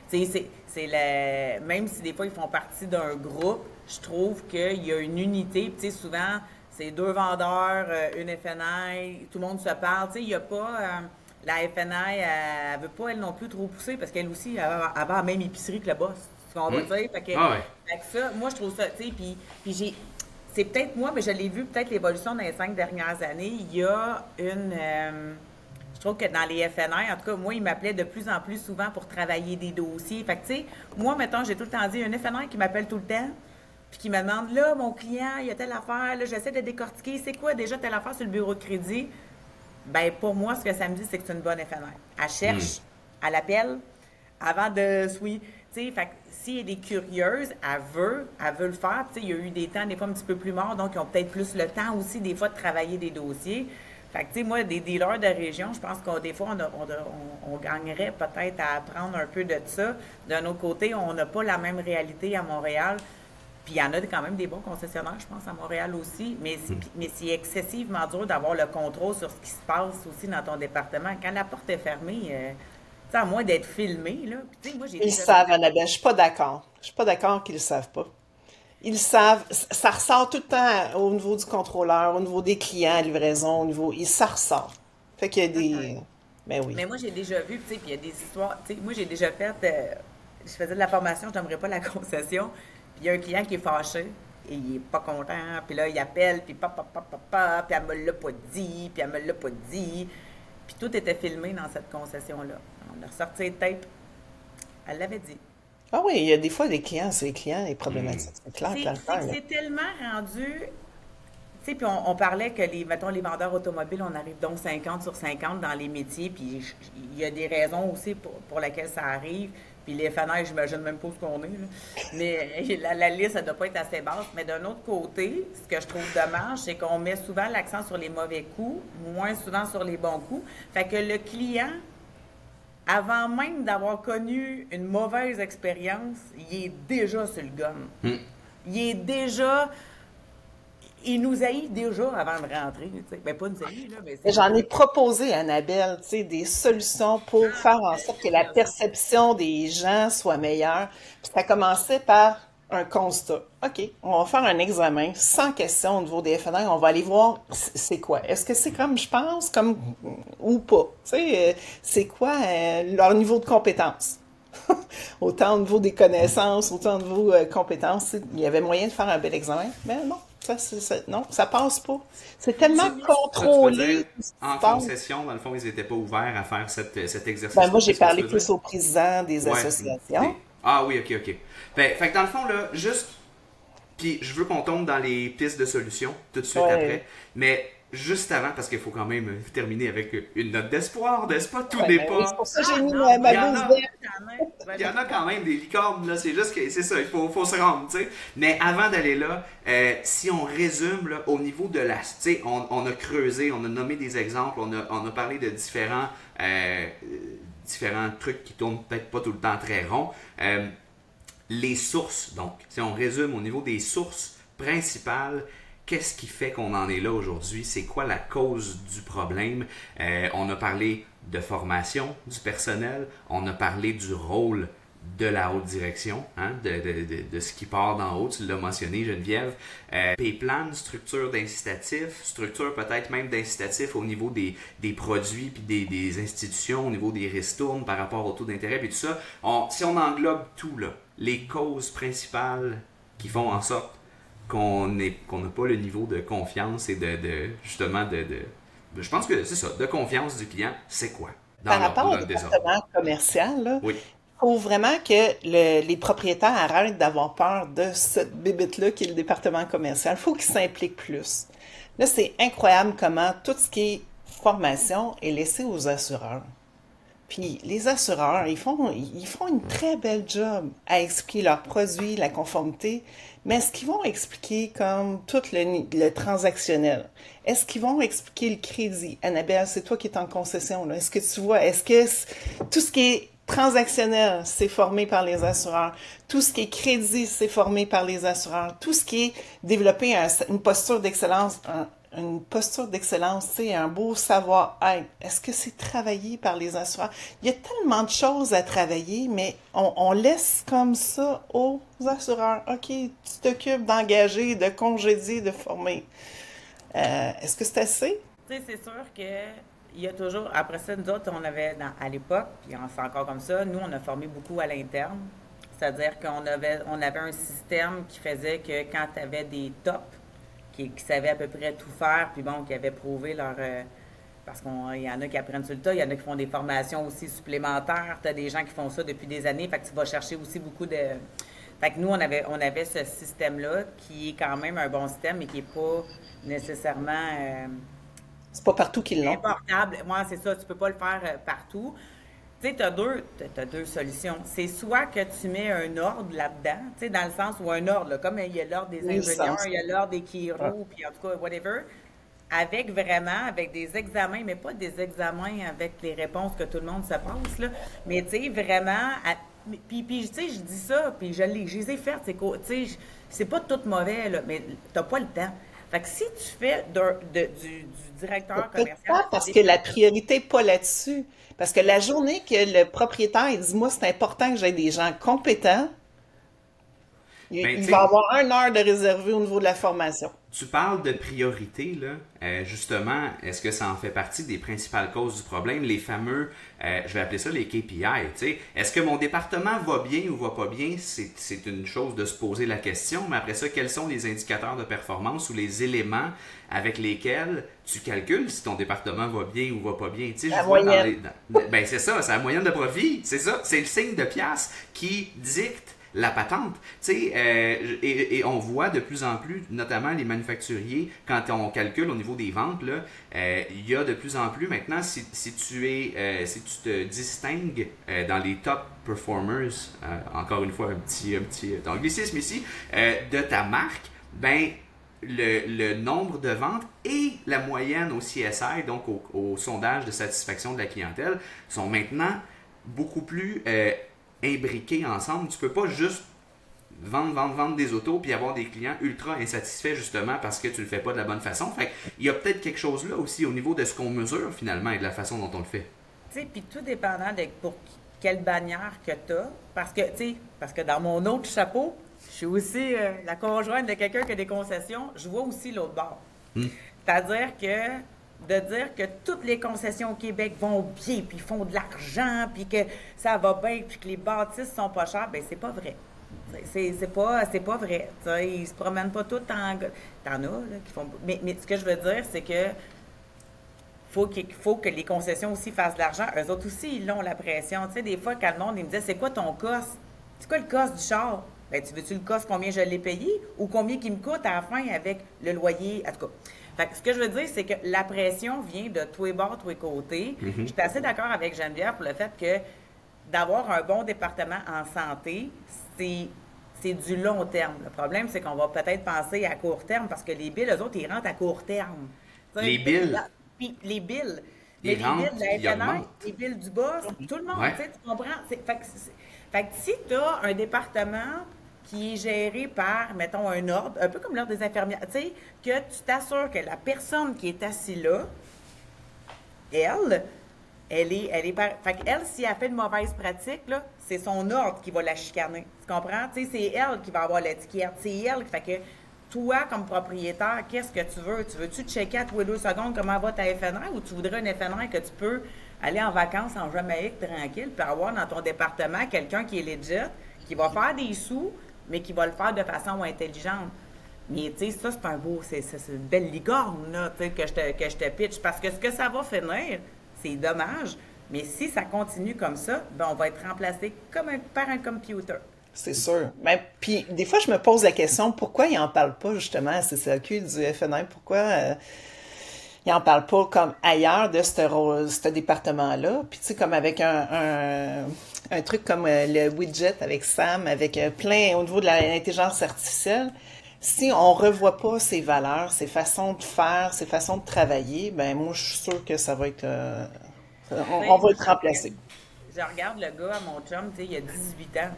Speaker 2: tu sais, même si des fois, ils font partie d'un groupe, je trouve qu'il y a une unité, tu sais, souvent, c'est 2 vendeurs, une FNI, tout le monde se parle, tu sais, il n'y a pas... la FNI, elle veut pas, elle non plus, trop pousser parce qu'elle aussi, elle va la même épicerie que le boss. Tu comprends, tu sais? Fait que ça, moi, je trouve ça, tu sais, puis c'est peut-être moi, mais je l'ai vu peut-être l'évolution dans les 5 dernières années. Il y a je trouve que dans les FNI, en tout cas, moi, ils m'appelaient de plus en plus souvent pour travailler des dossiers. Fait que, tu sais, moi, mettons, j'ai tout le temps dit, un FNI qui m'appelle tout le temps, puis qui me demande, là, mon client, il y a telle affaire, là, j'essaie de décortiquer, c'est quoi déjà telle affaire sur le bureau de crédit? Ben pour moi, ce que ça me dit, c'est que c'est une bonne FNR. Elle cherche, elle appelle, avant de tu sais, fait que si elle est curieuse, elle veut le faire. Tu sais, il y a eu des temps, des fois, un petit peu plus morts, donc ils ont peut-être plus le temps aussi, des fois, de travailler des dossiers. Fait que, tu sais, moi, des dealers de région, je pense que des fois, on gagnerait peut-être à apprendre un peu de ça. D'un autre côté, on n'a pas la même réalité à Montréal. Puis il y en a quand même des bons concessionnaires, je pense, à Montréal aussi. Mais c'est excessivement dur d'avoir le contrôle sur ce qui se passe aussi dans ton département. Quand la porte est fermée, à moins d'être filmé, là. Puis, moi,
Speaker 3: ils savent, Annabelle. Je suis pas d'accord. Je suis pas d'accord qu'ils le savent pas. Ils savent. Ça ressort tout le temps au niveau du contrôleur, au niveau des clients à livraison, au niveau... Ça ressort. Fait qu'il y a des... Ben oui.
Speaker 2: Mais moi, j'ai déjà vu, tu sais, puis il y a des histoires... Tu sais, moi, j'ai déjà fait... je faisais de la formation, je n'aimerais pas la concession. Puis il y a un client qui est fâché, et il est pas content, puis là, il appelle, puis puis elle me l'a pas dit, puis elle me l'a pas dit. Puis tout était filmé dans cette concession-là. On a ressorti les tapes. Elle l'avait dit.
Speaker 3: Ah oui, il y a des fois des clients, c'est les clients, les problématiques. C'est clair,
Speaker 2: c'est tellement rendu... Tu sais, puis on parlait que, mettons, les vendeurs automobiles, on arrive donc 50 sur 50 dans les métiers, puis il y a des raisons aussi pour lesquelles ça arrive. Puis les FNR, j'imagine même pas où qu'on est. Là. Mais la liste, elle ne doit pas être assez basse. Mais d'un autre côté, ce que je trouve dommage, c'est qu'on met souvent l'accent sur les mauvais coups, moins souvent sur les bons coups. Fait que le client, avant même d'avoir connu une mauvaise expérience, il est déjà sur le gun. Il est déjà... Il nous haït déjà avant de rentrer. Ben, pas nous haït, là, mais
Speaker 3: j'en ai proposé, Annabelle, des solutions pour faire en sorte que la perception des gens soit meilleure. Puis ça commençait par un constat. OK, on va faire un examen sans question au niveau des FNR. On va aller voir c'est quoi. Est-ce que c'est comme je pense, comme ou pas? C'est quoi leur niveau de compétence? Autant au niveau des connaissances, autant au niveau compétences. Il y avait moyen de faire un bel examen, mais non. Non, ça passe pas. C'est tellement contrôlé.
Speaker 1: En concession, dans le fond, ils n'étaient pas ouverts à faire cet exercice.
Speaker 3: Ben, moi, j'ai parlé plus au président des associations.
Speaker 1: Ah oui, ok. Fait que dans le fond, là, juste... Puis je veux qu'on tombe dans les pistes de solutions tout de suite après. Mais juste avant, parce qu'il faut quand même terminer avec une note d'espoir, n'est-ce pas? Tout n'est pas...
Speaker 3: C'est pour ça que j'ai mis ma blouse verte.
Speaker 1: Il y en a quand même des licornes, là. C'est juste que c'est ça, il faut se rendre, tu sais. Mais avant d'aller là, si on résume, là, au niveau de la... Tu sais, on a creusé, on a nommé des exemples, on a parlé de différents trucs qui tournent peut-être pas tout le temps très rond. Les sources, donc, si on résume au niveau des sources principales, qu'est-ce qui fait qu'on en est là aujourd'hui? C'est quoi la cause du problème? On a parlé de formation du personnel, on a parlé du rôle de la haute direction, hein, de ce qui part d'en haut, tu l'as mentionné Geneviève. P-plan, structure d'incitatif, structure peut-être même d'incitatif au niveau des produits puis des institutions, au niveau des ristournes par rapport au taux d'intérêt puis tout ça. Si on englobe tout, là, les causes principales qui font en sorte qu'on n'a pas le niveau de confiance et justement je pense que c'est ça, de confiance du client, c'est quoi?
Speaker 3: Par rapport au département commercial, là,
Speaker 1: oui.
Speaker 3: Il faut vraiment que les propriétaires arrêtent d'avoir peur de cette bébête-là qui est le département commercial. Il faut qu'ils s'impliquent plus. Là, c'est incroyable comment tout ce qui est formation est laissé aux assureurs. Puis les assureurs, ils font une très belle job à expliquer leurs produits, la conformité, mais est-ce qu'ils vont expliquer comme tout le transactionnel? Est-ce qu'ils vont expliquer le crédit? Annabelle, c'est toi qui es en concession, là. Est-ce que tu vois, est-ce que tout ce qui est transactionnel, c'est formé par les assureurs? Tout ce qui est crédit, c'est formé par les assureurs? Tout ce qui est développer une posture d'excellence, une posture d'excellence, tu sais, un beau savoir-être. Est-ce que c'est travaillé par les assureurs? Il y a tellement de choses à travailler, mais on laisse comme ça aux assureurs. OK, tu t'occupes d'engager, de congédier, de former. Est-ce que c'est assez?
Speaker 2: Tu sais, c'est sûr que il y a toujours, après ça, nous autres, on avait, à l'époque, puis c'est encore comme ça, nous, on a formé beaucoup à l'interne. C'est-à-dire qu'on avait un système qui faisait que quand tu avais des tops, qui savaient à peu près tout faire, puis bon, qui avaient prouvé leur... parce qu'il y en a qui apprennent sur le tas, il y en a qui font des formations aussi supplémentaires, tu as des gens qui font ça depuis des années, fait que tu vas chercher aussi beaucoup de... Fait que nous, on avait ce système-là, qui est quand même un bon système, mais qui n'est pas nécessairement...
Speaker 3: c'est pas partout qu'ils l'ont.
Speaker 2: Importable. Moi, c'est ça, tu peux pas le faire partout. Tu sais, tu as deux solutions. C'est soit que tu mets un ordre là-dedans, tu sais, dans le sens où un ordre, là, comme il y a l'ordre des ingénieurs, il y a l'ordre des chiro, puis en tout cas, whatever, avec des examens, mais pas des examens avec les réponses que tout le monde se passe, là, mais tu sais, vraiment, puis tu sais, je dis ça, puis je les ai faites, tu sais, c'est pas tout mauvais, là, mais t'as pas le temps. Fait que si tu fais du directeur commercial...
Speaker 3: Pas parce que la priorité n'est pas là-dessus. Parce que la journée que le propriétaire il dit, moi, c'est important que j'aie des gens compétents, il va avoir 1 heure de réservé au niveau de la formation.
Speaker 1: Tu parles de priorité, là. Justement, est-ce que ça en fait partie des principales causes du problème, les fameux, je vais appeler ça les KPI, tu sais. Est-ce que mon département va bien ou va pas bien? C'est une chose de se poser la question, mais après ça, quels sont les indicateurs de performance ou les éléments avec lesquels tu calcules si ton département va bien ou va pas bien? Tu sais,
Speaker 3: la moyenne.
Speaker 1: Ben c'est ça, c'est la moyenne de profit, c'est ça. C'est le signe de pièce qui dicte la patente. Tu sais, et on voit de plus en plus, notamment les manufacturiers, quand on calcule au niveau des ventes, là, il y a de plus en plus maintenant, si tu te distingues dans les top performers, encore une fois un petit anglicisme ici, de ta marque, ben le nombre de ventes et la moyenne au CSI, donc au sondage de satisfaction de la clientèle, sont maintenant beaucoup plus imbriqués ensemble. Tu peux pas juste vendre des autos puis avoir des clients ultra insatisfaits justement parce que tu le fais pas de la bonne façon. Fait il y a peut-être quelque chose là aussi au niveau de ce qu'on mesure finalement et de la façon dont on le fait.
Speaker 2: Tu sais, puis tout dépendant de pour quelle bannière que tu as, parce que dans mon autre chapeau, je suis aussi la conjointe de quelqu'un qui a des concessions, je vois aussi l'autre bord. C'est-à-dire que de dire que toutes les concessions au Québec vont bien, puis font de l'argent, puis que ça va bien, puis que les bâtisses sont pas chères, bien, c'est pas vrai. C'est pas vrai. T'sais, ils se promènent pas tous en... T'en as, là, qui font... Mais ce que je veux dire, c'est que faut que les concessions aussi fassent de l'argent. Eux autres aussi, ils ont la pression. Tu sais, des fois, quand le monde, il me disait, c'est quoi ton cost? C'est quoi le cost du char? Ben, tu veux-tu le cost, combien je l'ai payé? Ou combien il me coûte à la fin avec le loyer? En tout cas... Fait que ce que je veux dire, c'est que la pression vient de tous les bords, tous les côtés. Je suis assez d'accord avec Geneviève pour le fait que d'avoir un bon département en santé, c'est du long terme. Le problème, c'est qu'on va peut-être penser à court terme parce que les billes, eux autres, ils rentrent à court terme.
Speaker 1: Les billes?
Speaker 2: Puis les billes.
Speaker 1: Les billes
Speaker 2: de la FNR, les billes du boss, tout le monde, tu comprends? Fait que si tu as un département qui est géré par, mettons, un ordre, un peu comme l'ordre des infirmières, tu sais, que tu t'assures que la personne qui est assise là, elle est fait qu'elle, si elle fait de mauvaises pratiques, là, c'est son ordre qui va la chicaner. Tu comprends? Tu sais, c'est elle qui va avoir l'étiquette. C'est elle qui fait que toi, comme propriétaire, qu'est-ce que tu veux? Tu veux-tu checker à tous les 2 secondes comment va ta FNR ou tu voudrais une FNR que tu peux aller en vacances en Jamaïque tranquille puis avoir dans ton département quelqu'un qui est legit, qui va faire des sous, mais qui va le faire de façon intelligente. Mais tu sais, ça, c'est un beau, c'est une belle licorne, là, tu sais, que je te pitch. Parce que ce que ça va finir, c'est dommage, Mais si ça continue comme ça, ben on va être remplacé par un computer.
Speaker 3: C'est sûr. Mais puis des fois, je me pose la question, pourquoi ils en parlent pas justement à CCAQ du FNI? Pourquoi ils en parlent pas comme ailleurs de ce département-là? Puis tu sais, comme avec un truc comme le widget avec Sam, avec plein au niveau de l'intelligence artificielle, si on revoit pas ses valeurs, ses façons de faire, ses façons de travailler, ben moi je suis sûre que ça va être on va être remplacé.
Speaker 2: Je regarde le gars, mon chum, tu sais, il a 18 ans.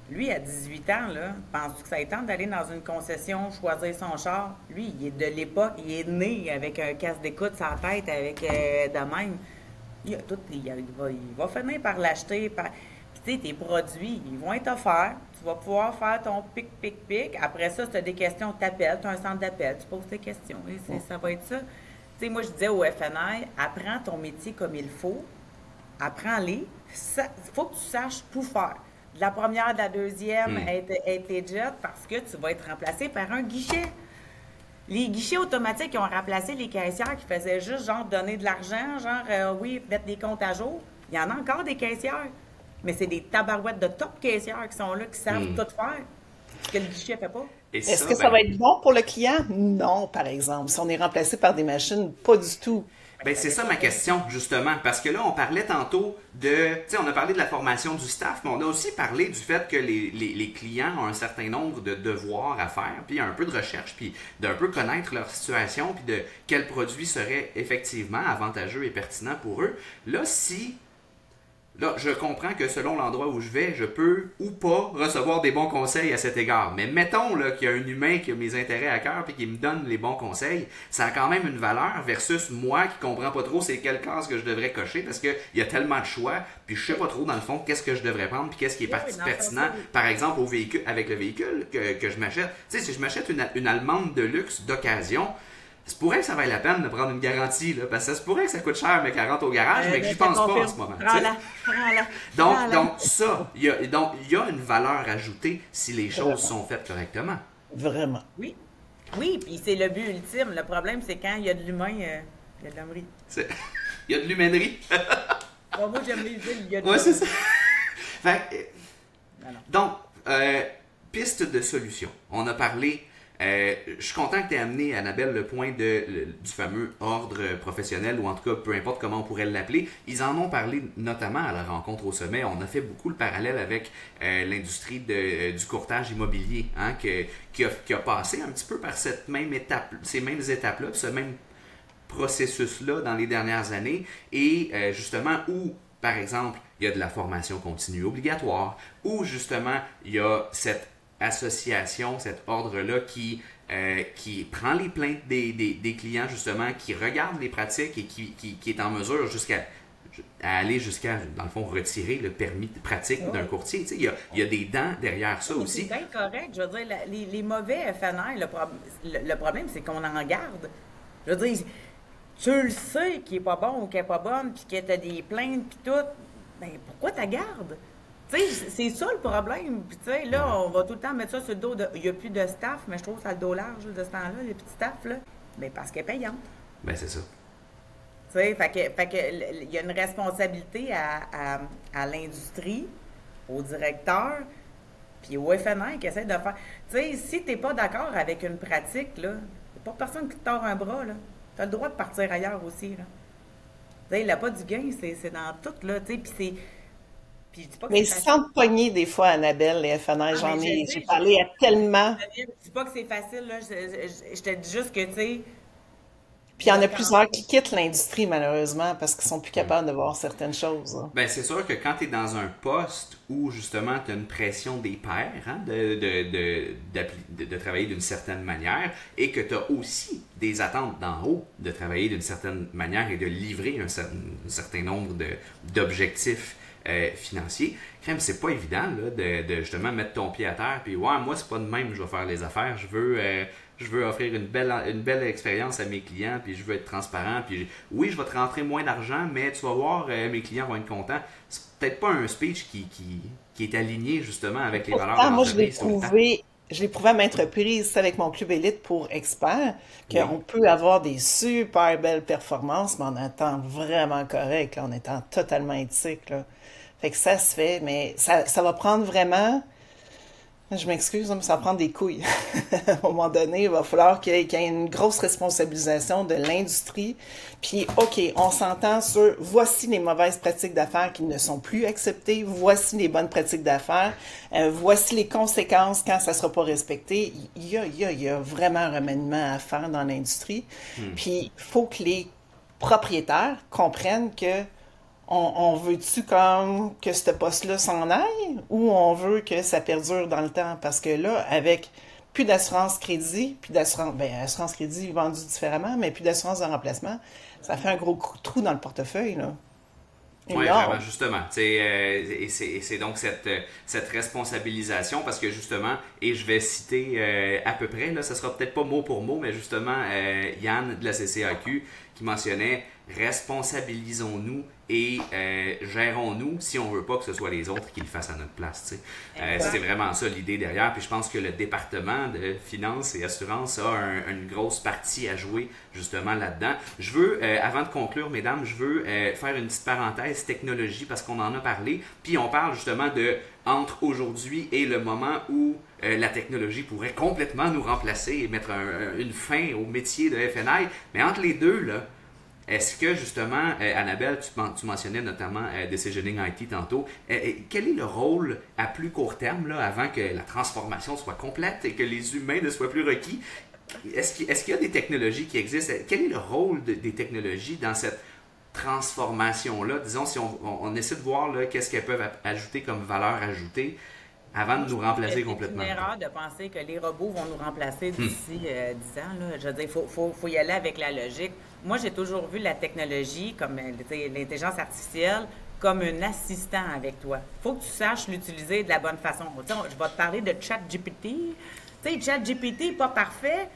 Speaker 2: Lui, à 18 ans, là, penses-tu que ça ait tente d'aller dans une concession, choisir son char? Lui, il est de l'époque, il est né avec un casque d'écoute sur la tête, avec de même. Il, a tout, il va finir par l'acheter. Puis, tu sais, tes produits, ils vont être offerts. Tu vas pouvoir faire ton pic. Après ça, si tu as des questions, tu appelles, tu as un centre d'appel, tu poses tes questions. Et ça va être ça. Tu sais, moi, je disais au FNI, apprends ton métier comme il faut. Apprends-les. Il faut que tu saches tout faire. De la première, de la deuxième, être legit parce que tu vas être remplacé par un guichet. Les guichets automatiques qui ont remplacé les caissières qui faisaient juste, genre, donner de l'argent, genre, oui, mettre des comptes à jour. Il y en a encore des caissières. Mais c'est des tabarouettes de top caissières qui sont là, qui savent tout faire. Ce que le guichet fait pas.
Speaker 3: Est-ce que ça va être bon pour le client? Non, par exemple. Si on est remplacé par des machines, pas du tout.
Speaker 1: Ben, c'est ça ma question, justement, parce que là, on parlait tantôt de... Tu sais, on a parlé de la formation du staff, mais on a aussi parlé du fait que les clients ont un certain nombre de devoirs à faire, puis un peu de recherche, puis d'un peu connaître leur situation, puis de quel produit serait effectivement avantageux et pertinent pour eux. Là, je comprends que selon l'endroit où je vais, je peux ou pas recevoir des bons conseils à cet égard. Mais mettons là, qu'il y a un humain qui a mes intérêts à cœur et qui me donne les bons conseils, ça a quand même une valeur versus moi qui comprends pas trop c'est quelle case que je devrais cocher parce qu'il y a tellement de choix, puis je sais pas trop dans le fond qu'est-ce que je devrais prendre puis qu'est-ce qui est pertinent. Par exemple, avec le véhicule que je m'achète. Tu sais, si je m'achète une Allemande de luxe d'occasion, ça se pourrait que ça vaille la peine de prendre une garantie, là, parce que ça se pourrait que ça coûte cher, mais qu'elle rentre au garage, mais que j'y pense pas en ce moment. Donc, ça, il y a une valeur ajoutée si les choses sont faites correctement.
Speaker 3: Vraiment.
Speaker 2: Oui. Oui, puis c'est le but ultime. Le problème, c'est quand il y a de l'humain, il y a de l'hommerie.
Speaker 1: Il y a de l'humainerie.
Speaker 2: Bon, moi, j'aime les dire, il y a de
Speaker 1: l'humainerie. Ouais, c'est ça. Donc, piste de solution. On a parlé... je suis content que tu aies amené, Annabelle, le point du fameux ordre professionnel, ou en tout cas, peu importe comment on pourrait l'appeler. Ils en ont parlé notamment à la rencontre au sommet. On a fait beaucoup le parallèle avec l'industrie du courtage immobilier, hein, qui a passé un petit peu par ces mêmes étapes-là, ce même processus-là dans les dernières années, et justement où, par exemple, il y a de la formation continue obligatoire, où justement, il y a cette association, cet ordre-là qui prend les plaintes des clients, justement, qui regarde les pratiques et qui est en mesure aller jusqu'à, dans le fond, retirer le permis de pratique d'un courtier. Tu sais, il y a des dents derrière ça aussi.
Speaker 2: C'est bien correct. Je veux dire, les mauvais FNI, le problème, c'est qu'on en garde. Je veux dire, tu le sais qu'il n'est pas bon ou qu'il n'est pas bonne, puis que tu as des plaintes, puis tout. Ben, pourquoi tu la gardes? Tu sais, c'est ça le problème. Puis, tu sais, là, on va tout le temps mettre ça sur le dos de. Il n'y a plus de staff, mais je trouve ça le dos large de ce temps-là, les petits staffs, là. Bien, parce qu'elle est payante.
Speaker 1: Ben, c'est ça.
Speaker 2: Tu sais, fait que, il y a une responsabilité à l'industrie, au directeur, puis au FNI qui essaie de faire. Tu sais, si tu n'es pas d'accord avec une pratique, là, il n'y a pas personne qui te tord un bras, là. Tu as le droit de partir ailleurs aussi, là. Tu sais, il n'a pas du gain, c'est dans tout, là. Tu sais, puis c'est.
Speaker 3: Mais ils se sentent pognés des fois, Annabelle, les FNI, j'ai parlé à tellement...
Speaker 2: Je ne dis pas que c'est facile, là, je te dis juste que, tu sais...
Speaker 3: Puis il y en a plusieurs qui quittent l'industrie, malheureusement, parce qu'ils sont plus capables de voir certaines choses. Hein.
Speaker 1: Ben, c'est sûr que quand tu es dans un poste où, justement, tu as une pression des pairs, hein, de travailler d'une certaine manière, et que tu as aussi des attentes d'en haut de travailler d'une certaine manière et de livrer un certain nombre d'objectifs financier, crème, c'est pas évident là, de justement mettre ton pied à terre puis ouais, moi c'est pas de même je vais faire les affaires, je veux offrir une belle expérience à mes clients, puis je veux être transparent, puis oui, je vais te rentrer moins d'argent, mais tu vas voir, mes clients vont être contents. C'est peut-être pas un speech qui est aligné justement avec les valeurs de l'entreprise.
Speaker 3: Moi, je l'ai trouvé je l'ai prouvé à maintes reprises avec mon club élite pour experts,
Speaker 1: Oui.
Speaker 3: qu'on peut avoir des super belles performances, mais en étant vraiment correct, là, en étant totalement éthique, là. Fait que ça se fait, mais ça va prendre vraiment, je m'excuse, hein, mais ça va prendre des couilles. À un moment donné, il va falloir qu'il y ait une grosse responsabilisation de l'industrie. Puis, OK, on s'entend sur voici les mauvaises pratiques d'affaires qui ne sont plus acceptées, voici les bonnes pratiques d'affaires, voici les conséquences quand ça ne sera pas respecté. Il y a vraiment un remaniement à faire dans l'industrie. Puis, il faut que les propriétaires comprennent que on veut-tu comme que ce poste-là s'en aille ou on veut que ça perdure dans le temps? Parce que là, avec plus d'assurance crédit, puis d'assurance, assurance crédit vendue différemment, mais plus d'assurance de remplacement, ça fait un gros trou dans le portefeuille, là.
Speaker 1: Oui,
Speaker 3: Énorme.
Speaker 1: vraiment, justement. Et c'est donc cette responsabilisation, parce que justement, et je vais citer à peu près, là, ça sera peut-être pas mot pour mot, mais justement, Yann de la CCAQ qui mentionnait responsabilisons-nous et gérons-nous si on veut pas que ce soit les autres qui le fassent à notre place. C'était vraiment ça l'idée derrière. Puis je pense que le département de finances et assurances a une grosse partie à jouer justement là-dedans. Je veux, avant de conclure, mesdames, je veux faire une petite parenthèse technologie parce qu'on en a parlé. Puis on parle justement de entre aujourd'hui et le moment où la technologie pourrait complètement nous remplacer et mettre une fin au métier de FNI. Mais entre les deux, là, est-ce que justement, Annabelle, tu mentionnais notamment Decisioning IT tantôt, quel est le rôle à plus court terme, là, avant que la transformation soit complète et que les humains ne soient plus requis? Est-ce qu'il y a des technologies qui existent? Quel est le rôle des technologies dans cette transformation-là? Disons, si on essaie de voir là, qu'est-ce qu'elles peuvent ajouter comme valeur ajoutée avant de nous remplacer complètement.
Speaker 2: C'est une erreur de penser que les robots vont nous remplacer d'ici 10 ans. Là. Je veux dire, il faut y aller avec la logique. Moi, j'ai toujours vu la technologie, comme l'intelligence artificielle, comme un assistant avec toi. Il faut que tu saches l'utiliser de la bonne façon. Je vais te parler de ChatGPT. Tu sais, ChatGPT n'est pas parfait,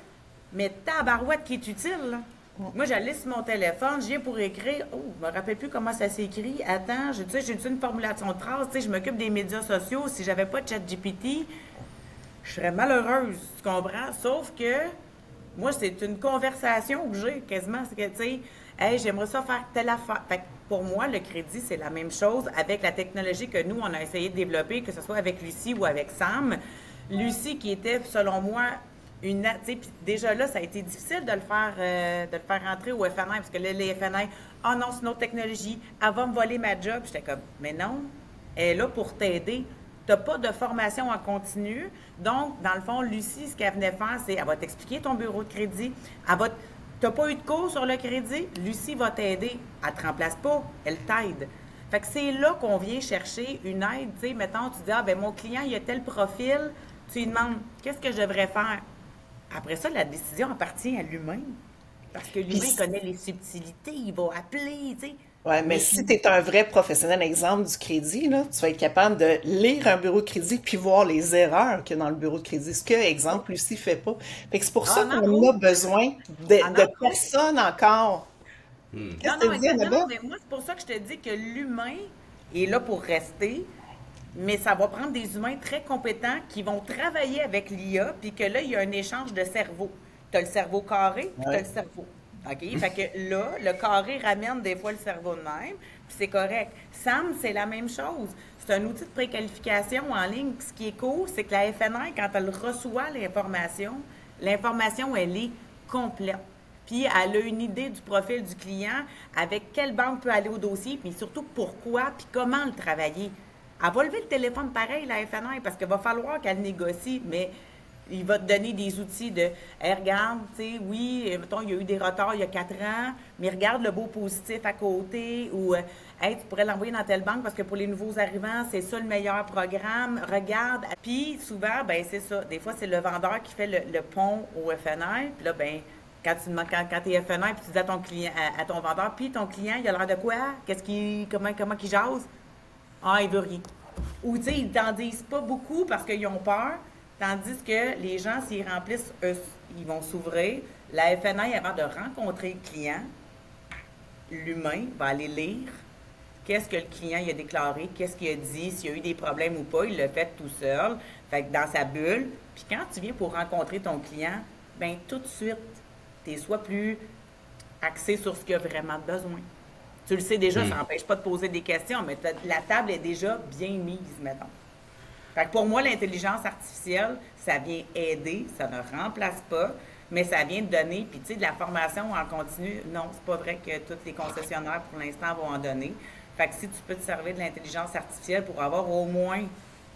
Speaker 2: mais tabarouette qui est utile. Là. Moi, j'allais sur mon téléphone, je viens pour écrire. Oh, je me rappelle plus comment ça s'écrit. Attends, j'ai une formulation de phrase. Tu sais, je m'occupe des médias sociaux. Si j'avais pas de ChatGPT, je serais malheureuse. Tu comprends? Sauf que moi, c'est une conversation que j'ai quasiment. C'est que, tu sais, hey, j'aimerais ça faire telle affaire. Fait que pour moi, le crédit, c'est la même chose avec la technologie que nous, on a essayé de développer, que ce soit avec Lucie ou avec Sam. Lucie, qui était, selon moi, puis déjà là, ça a été difficile de le faire rentrer au FNI, parce que là, les FNI, oh non, c'est une autre technologie, elle va me voler ma job. J'étais comme, mais non, elle est là pour t'aider. Tu n'as pas de formation en continu. Donc, dans le fond, Lucie, ce qu'elle venait faire, c'est, elle va t'expliquer ton bureau de crédit. Tu n'as pas eu de cours sur le crédit, Lucie va t'aider. Elle ne te remplace pas, elle t'aide. Fait que c'est là qu'on vient chercher une aide. Tu sais, mettons, tu dis, ah, ben mon client, il a tel profil. Tu lui demandes, qu'est-ce que je devrais faire? Après ça, la décision appartient à l'humain. Parce que l'humain connaît les subtilités, il va appeler, tu sais.
Speaker 3: Oui, mais si tu es un vrai professionnel, exemple du crédit, là, tu vas être capable de lire un bureau de crédit puis voir les erreurs qu'il y a dans le bureau de crédit. Ce que, exemple, Lucie ne fait pas. Fait que c'est pour ça qu'on a besoin de personnes encore. Qu'est-ce que tu dis, Annabelle?
Speaker 2: Mais moi, c'est pour ça que je te dis que l'humain est là pour rester. Mais ça va prendre des humains très compétents qui vont travailler avec l'IA, puis que là, il y a un échange de cerveau. Tu as le cerveau carré, puis tu as le cerveau. OK? Fait que là, le carré ramène des fois le cerveau de même, puis c'est correct. Sam, c'est la même chose. C'est un outil de préqualification en ligne. Ce qui est cool, c'est que la FNI, quand elle reçoit l'information, elle est complète. Puis elle a une idée du profil du client, avec quelle banque peut aller au dossier, puis surtout pourquoi, puis comment le travailler. Elle va lever le téléphone pareil, la FNI, parce qu'il va falloir qu'elle négocie, mais il va te donner des outils de hey, regarde, tu sais, oui, mettons, il y a eu des retards il y a 4 ans, mais regarde le beau positif à côté, ou hey, tu pourrais l'envoyer dans telle banque parce que pour les nouveaux arrivants, c'est ça le meilleur programme, regarde. Puis souvent, ben c'est ça. Des fois, c'est le vendeur qui fait le pont au FNI, puis là, ben quand tu es FNI, puis tu dis à ton client, à ton vendeur, puis ton client, il a l'air de quoi? Comment qu'il jase? Ah, il veut rien. Ou, tu sais, ils t'en disent pas beaucoup parce qu'ils ont peur, tandis que les gens, s'ils remplissent, eux, ils vont s'ouvrir. La FNI, avant de rencontrer le client, l'humain va aller lire qu'est-ce que le client il a déclaré, qu'est-ce qu'il a dit, s'il y a eu des problèmes ou pas, il l'a fait tout seul, fait que dans sa bulle. Puis quand tu viens pour rencontrer ton client, ben tout de suite, tu es soit plus axé sur ce qu'il a vraiment besoin. Tu le sais déjà, ça n'empêche pas de poser des questions, mais la table est déjà bien mise, mettons. Fait que pour moi, l'intelligence artificielle, ça vient aider, ça ne remplace pas, mais ça vient de donner, puis tu sais, de la formation en continu, non, c'est pas vrai que tous les concessionnaires, pour l'instant, vont en donner. Fait que si tu peux te servir de l'intelligence artificielle pour avoir au moins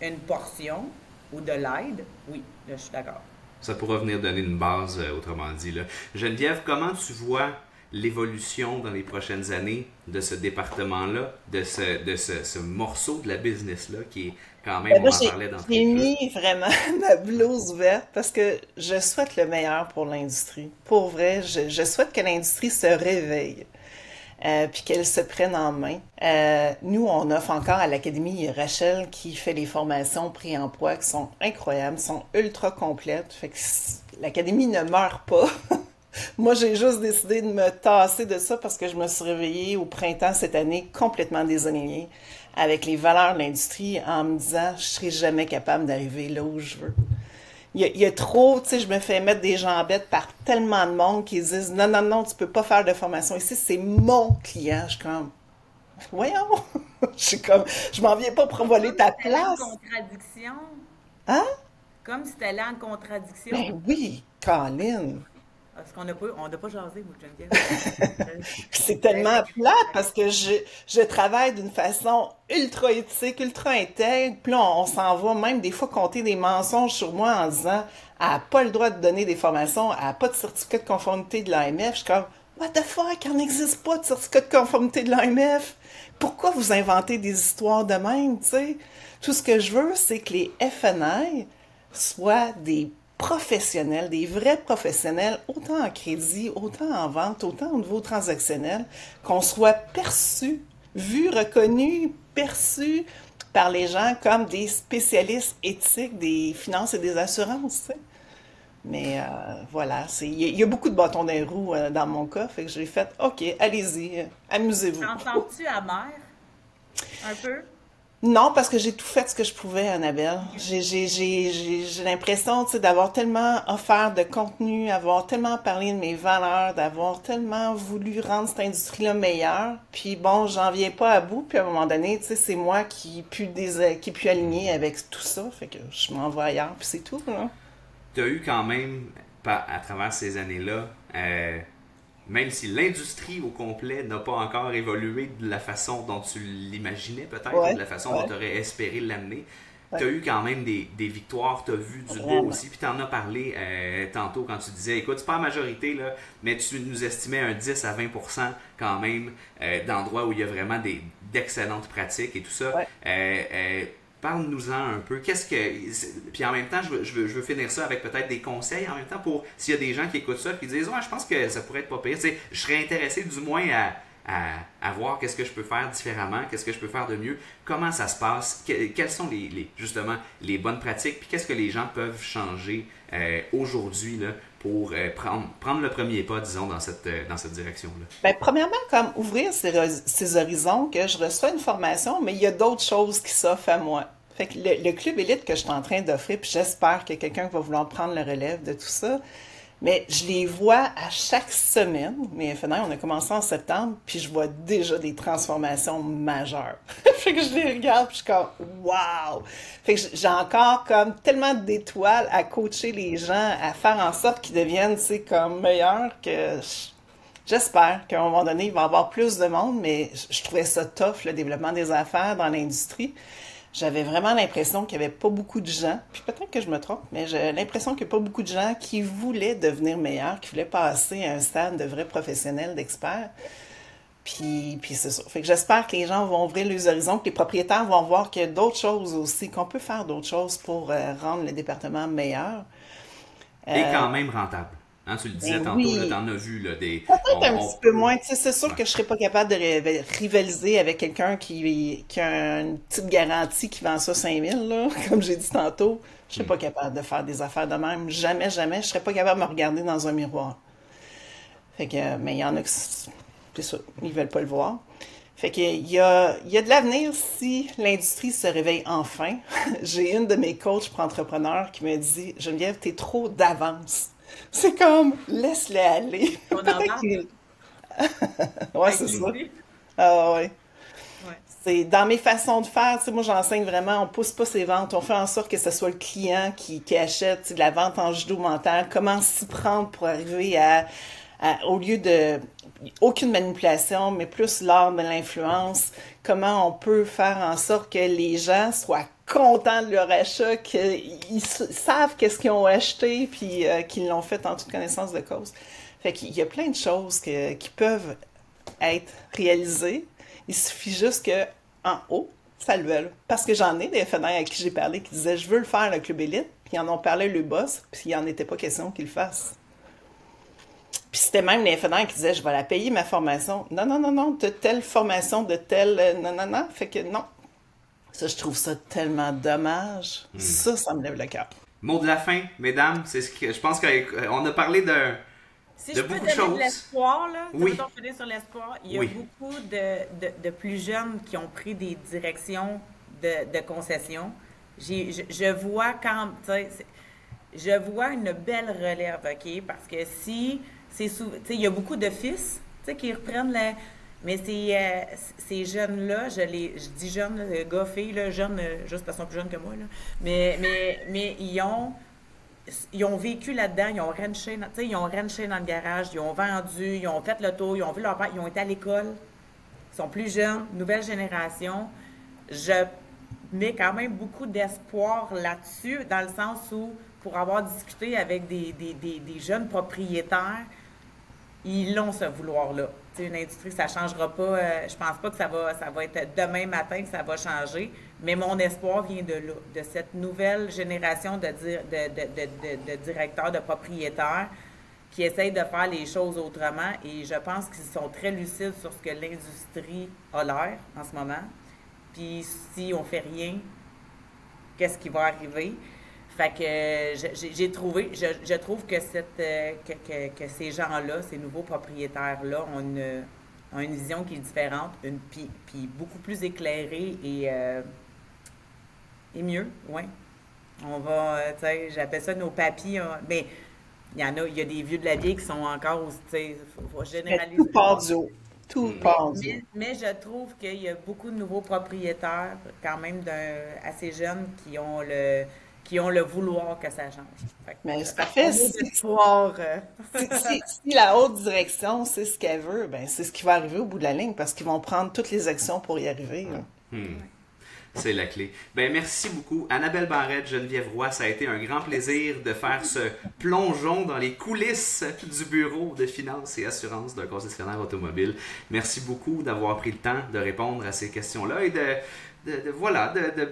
Speaker 2: une portion ou de l'aide, oui, là, je suis d'accord.
Speaker 1: Ça pourra venir donner une base, autrement dit, là. Geneviève, comment tu vois l'évolution dans les prochaines années de ce département-là, de ce morceau de la business-là qui est quand même, on en parlait d'entrée
Speaker 3: j'ai
Speaker 1: de jeu.
Speaker 3: mis vraiment ma blouse verte parce que je souhaite le meilleur pour l'industrie. Pour vrai, je souhaite que l'industrie se réveille. Puis qu'elle se prenne en main. Nous, on offre encore à l'Académie Rachel qui fait les formations pré-emploi qui sont incroyables, sont ultra complètes. Fait que l'Académie ne meurt pas. Moi, j'ai juste décidé de me tasser de ça parce que je me suis réveillée au printemps cette année complètement désalignée avec les valeurs de l'industrie en me disant je serai jamais capable d'arriver là où je veux. Il y a trop, tu sais, je me fais mettre des jambettes par tellement de monde qui disent non, non, non, tu peux pas faire de formation ici, c'est mon client. Je suis comme, voyons, je m'en viens pas pour voler ta place.
Speaker 2: En contradiction.
Speaker 3: Hein?
Speaker 2: Comme si tu allais en contradiction.
Speaker 3: Ben oui, Colin.
Speaker 2: Parce qu'on n'a pas jasé, moi, Geneviève.
Speaker 3: C'est tellement plate parce que je travaille d'une façon ultra éthique, ultra intègre. Puis là, on s'en va même des fois compter des mensonges sur moi en disant elle n'a pas le droit de donner des formations, elle n'a pas de certificat de conformité de l'AMF. Je suis comme what the fuck, il n'existe pas de certificat de conformité de l'AMF. Pourquoi vous inventez des histoires de même, tu sais? Tout ce que je veux, c'est que les FNI soient des professionnels, des vrais professionnels, autant en crédit, autant en vente, autant au niveau transactionnel, qu'on soit perçu, vu, reconnu, perçu par les gens comme des spécialistes éthiques des finances et des assurances, tu sais. Mais voilà, il y a beaucoup de bâtons dans les roues dans mon cas, fait que j'ai fait, OK, allez-y, amusez-vous.
Speaker 2: T'en sens-tu amère? Un peu?
Speaker 3: Non, parce que j'ai tout fait ce que je pouvais, Annabelle. J'ai l'impression, tu sais, d'avoir tellement offert de contenu, avoir tellement parlé de mes valeurs, d'avoir tellement voulu rendre cette industrie-là meilleure. Puis bon, j'en viens pas à bout. Puis à un moment donné, tu sais, c'est moi qui puis aligner avec tout ça. Fait que je m'en vais ailleurs, puis c'est tout, là.
Speaker 1: Tu as eu quand même, à travers ces années-là, même si l'industrie au complet n'a pas encore évolué de la façon dont tu l'imaginais peut-être, ou de la façon dont tu aurais espéré l'amener, tu as eu quand même des victoires, tu as vu du beau aussi, puis tu en as parlé tantôt quand tu disais, écoute, c'est pas la majorité, là, mais tu nous estimais un 10 à 20% quand même d'endroits où il y a vraiment d'excellentes pratiques et tout ça. Parle-nous-en un peu. Puis en même temps, je veux finir ça avec peut-être des conseils en même temps pour s'il y a des gens qui écoutent ça et qui disent ouais, je pense que ça pourrait être pas pire. Tu sais, je serais intéressé du moins à voir qu'est-ce que je peux faire différemment, qu'est-ce que je peux faire de mieux, comment ça se passe, quelles sont justement les bonnes pratiques, puis qu'est-ce que les gens peuvent changer aujourd'hui là, pour prendre le premier pas, disons, dans cette direction-là.
Speaker 3: Ben, premièrement, comme ouvrir ces horizons, que je reçois une formation, mais il y a d'autres choses qui s'offrent à moi. Fait que le club élite que je suis en train d'offrir, puis j'espère que quelqu'un va vouloir prendre le relève de tout ça, mais je les vois à chaque semaine. Mais finalement, on a commencé en septembre, puis je vois déjà des transformations majeures. Fait que je les regarde, puis je suis comme « wow! » Fait que j'ai encore comme tellement d'étoiles à coacher les gens, à faire en sorte qu'ils deviennent, tu sais, comme meilleurs que... J'espère qu'à un moment donné, il va y avoir plus de monde, mais je trouvais ça tough, le développement des affaires dans l'industrie. J'avais vraiment l'impression qu'il n'y avait pas beaucoup de gens, puis peut-être que je me trompe, mais j'ai l'impression qu'il n'y a pas beaucoup de gens qui voulaient devenir meilleurs, qui voulaient passer à un stade de vrais professionnels, d'experts. Puis c'est ça. Fait que j'espère que les gens vont ouvrir les horizons, que les propriétaires vont voir qu'il y a d'autres choses aussi, qu'on peut faire d'autres choses pour rendre le département meilleur.
Speaker 1: Et quand même rentable. Hein, tu le disais tantôt,
Speaker 3: oui.
Speaker 1: t'en as vu là, des...
Speaker 3: Peut-être un petit peu moins. Tu sais, c'est sûr que je serais pas capable de rivaliser avec quelqu'un qui a une petite garantie qui vend ça 5 000, là, comme j'ai dit tantôt. Je serais pas capable de faire des affaires de même. Jamais, jamais. Je serais pas capable de me regarder dans un miroir. Fait que, mais il y en a qui, c'est ça, ils veulent pas le voir. Fait qu'il y a de l'avenir si l'industrie se réveille enfin. J'ai une de mes coachs pour entrepreneurs qui me dit, Geneviève, t'es trop d'avance. C'est comme, laisse-le aller.
Speaker 2: On en parle.
Speaker 3: Ouais, c'est ça. Ah ouais.
Speaker 2: Ouais.
Speaker 3: C'est dans mes façons de faire, tu sais, moi j'enseigne vraiment, on pousse pas ses ventes, on fait en sorte que ce soit le client qui achète, tu sais, de la vente en judo mental, comment s'y prendre pour arriver au lieu de aucune manipulation, mais plus l'art de l'influence, comment on peut faire en sorte que les gens soient contents de leur achat, qu'ils savent qu'est-ce qu'ils ont acheté, puis qu'ils l'ont fait en toute connaissance de cause. Fait qu'il y a plein de choses qui peuvent être réalisées. Il suffit juste que en haut, ça le veulent. Parce que j'en ai des FNR à qui j'ai parlé qui disaient je veux le faire le club élite, puis ils en ont parlé le boss, puis il n'en était pas question qu'ils le fassent. Puis c'était même les FNR qui disaient je vais la payer ma formation. Non, non, non, non, de telle formation, de telle. Non, non, non. Fait que non. Ça, je trouve ça tellement dommage. Ça me lève le cœur.
Speaker 1: Mot de la fin, mesdames, c'est ce que je pense qu'on a parlé
Speaker 2: Si
Speaker 1: de
Speaker 2: je peux
Speaker 1: beaucoup de
Speaker 2: donner
Speaker 1: choses.
Speaker 2: de l'espoir, là,
Speaker 1: Oui.
Speaker 2: mettons, finir sur l'espoir, il y a
Speaker 1: Oui.
Speaker 2: beaucoup de plus jeunes qui ont pris des directions de concession. Je vois quand, tu sais, je vois une belle relève, OK? Parce que si, c'est souvent, tu sais, il y a beaucoup de fils, tu sais, qui reprennent mais ces jeunes-là, je dis jeunes, là, gars, filles, là, jeunes, juste parce qu'ils sont plus jeunes que moi, là, mais ils ont vécu là-dedans, ils ont ranché, tu sais, ils ont ranché dans le garage, ils ont vendu, ils ont fait le tour, ils ont vu leur père, ils ont été à l'école, ils sont plus jeunes, nouvelle génération. Je mets quand même beaucoup d'espoir là-dessus, dans le sens où, pour avoir discuté avec des jeunes propriétaires, ils l'ont ce vouloir-là. Tu sais, une industrie, ça ne changera pas. Je pense pas que ça va être demain matin que ça va changer, mais mon espoir vient de là, de cette nouvelle génération de directeurs, de propriétaires qui essayent de faire les choses autrement, et je pense qu'ils sont très lucides sur ce que l'industrie a l'air en ce moment. Puis si on fait rien, qu'est-ce qui va arriver? Fait que j'ai trouvé, je trouve que que ces gens-là, ces nouveaux propriétaires-là, ont une vision qui est différente, puis beaucoup plus éclairée et mieux, ouais. On va, tu sais, j'appelle ça nos papis. Mais il y a des vieux de la vieille qui sont encore aussi, tu sais, faut généraliser.
Speaker 3: Tout part du haut. Tout part du haut.
Speaker 2: Mais je trouve qu'il y a beaucoup de nouveaux propriétaires, quand même assez jeunes, qui ont le vouloir que ça change. Fait que,
Speaker 3: Mais c'est parfait. Si la haute direction sait ce qu'elle veut, ben c'est ce qui va arriver au bout de la ligne parce qu'ils vont prendre toutes les actions pour y arriver.
Speaker 1: C'est la clé. Ben merci beaucoup. Annabelle Barrette, Geneviève Roy, ça a été un grand plaisir de faire ce plongeon dans les coulisses du bureau de finances et assurance d'un concessionnaire automobile. Merci beaucoup d'avoir pris le temps de répondre à ces questions-là et de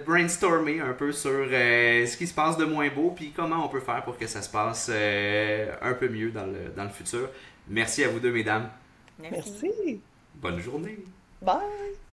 Speaker 1: brainstormer un peu sur ce qui se passe de moins beau puis comment on peut faire pour que ça se passe un peu mieux dans le futur. Merci à vous deux, mesdames.
Speaker 3: Merci.
Speaker 1: Bonne journée.
Speaker 3: Bye.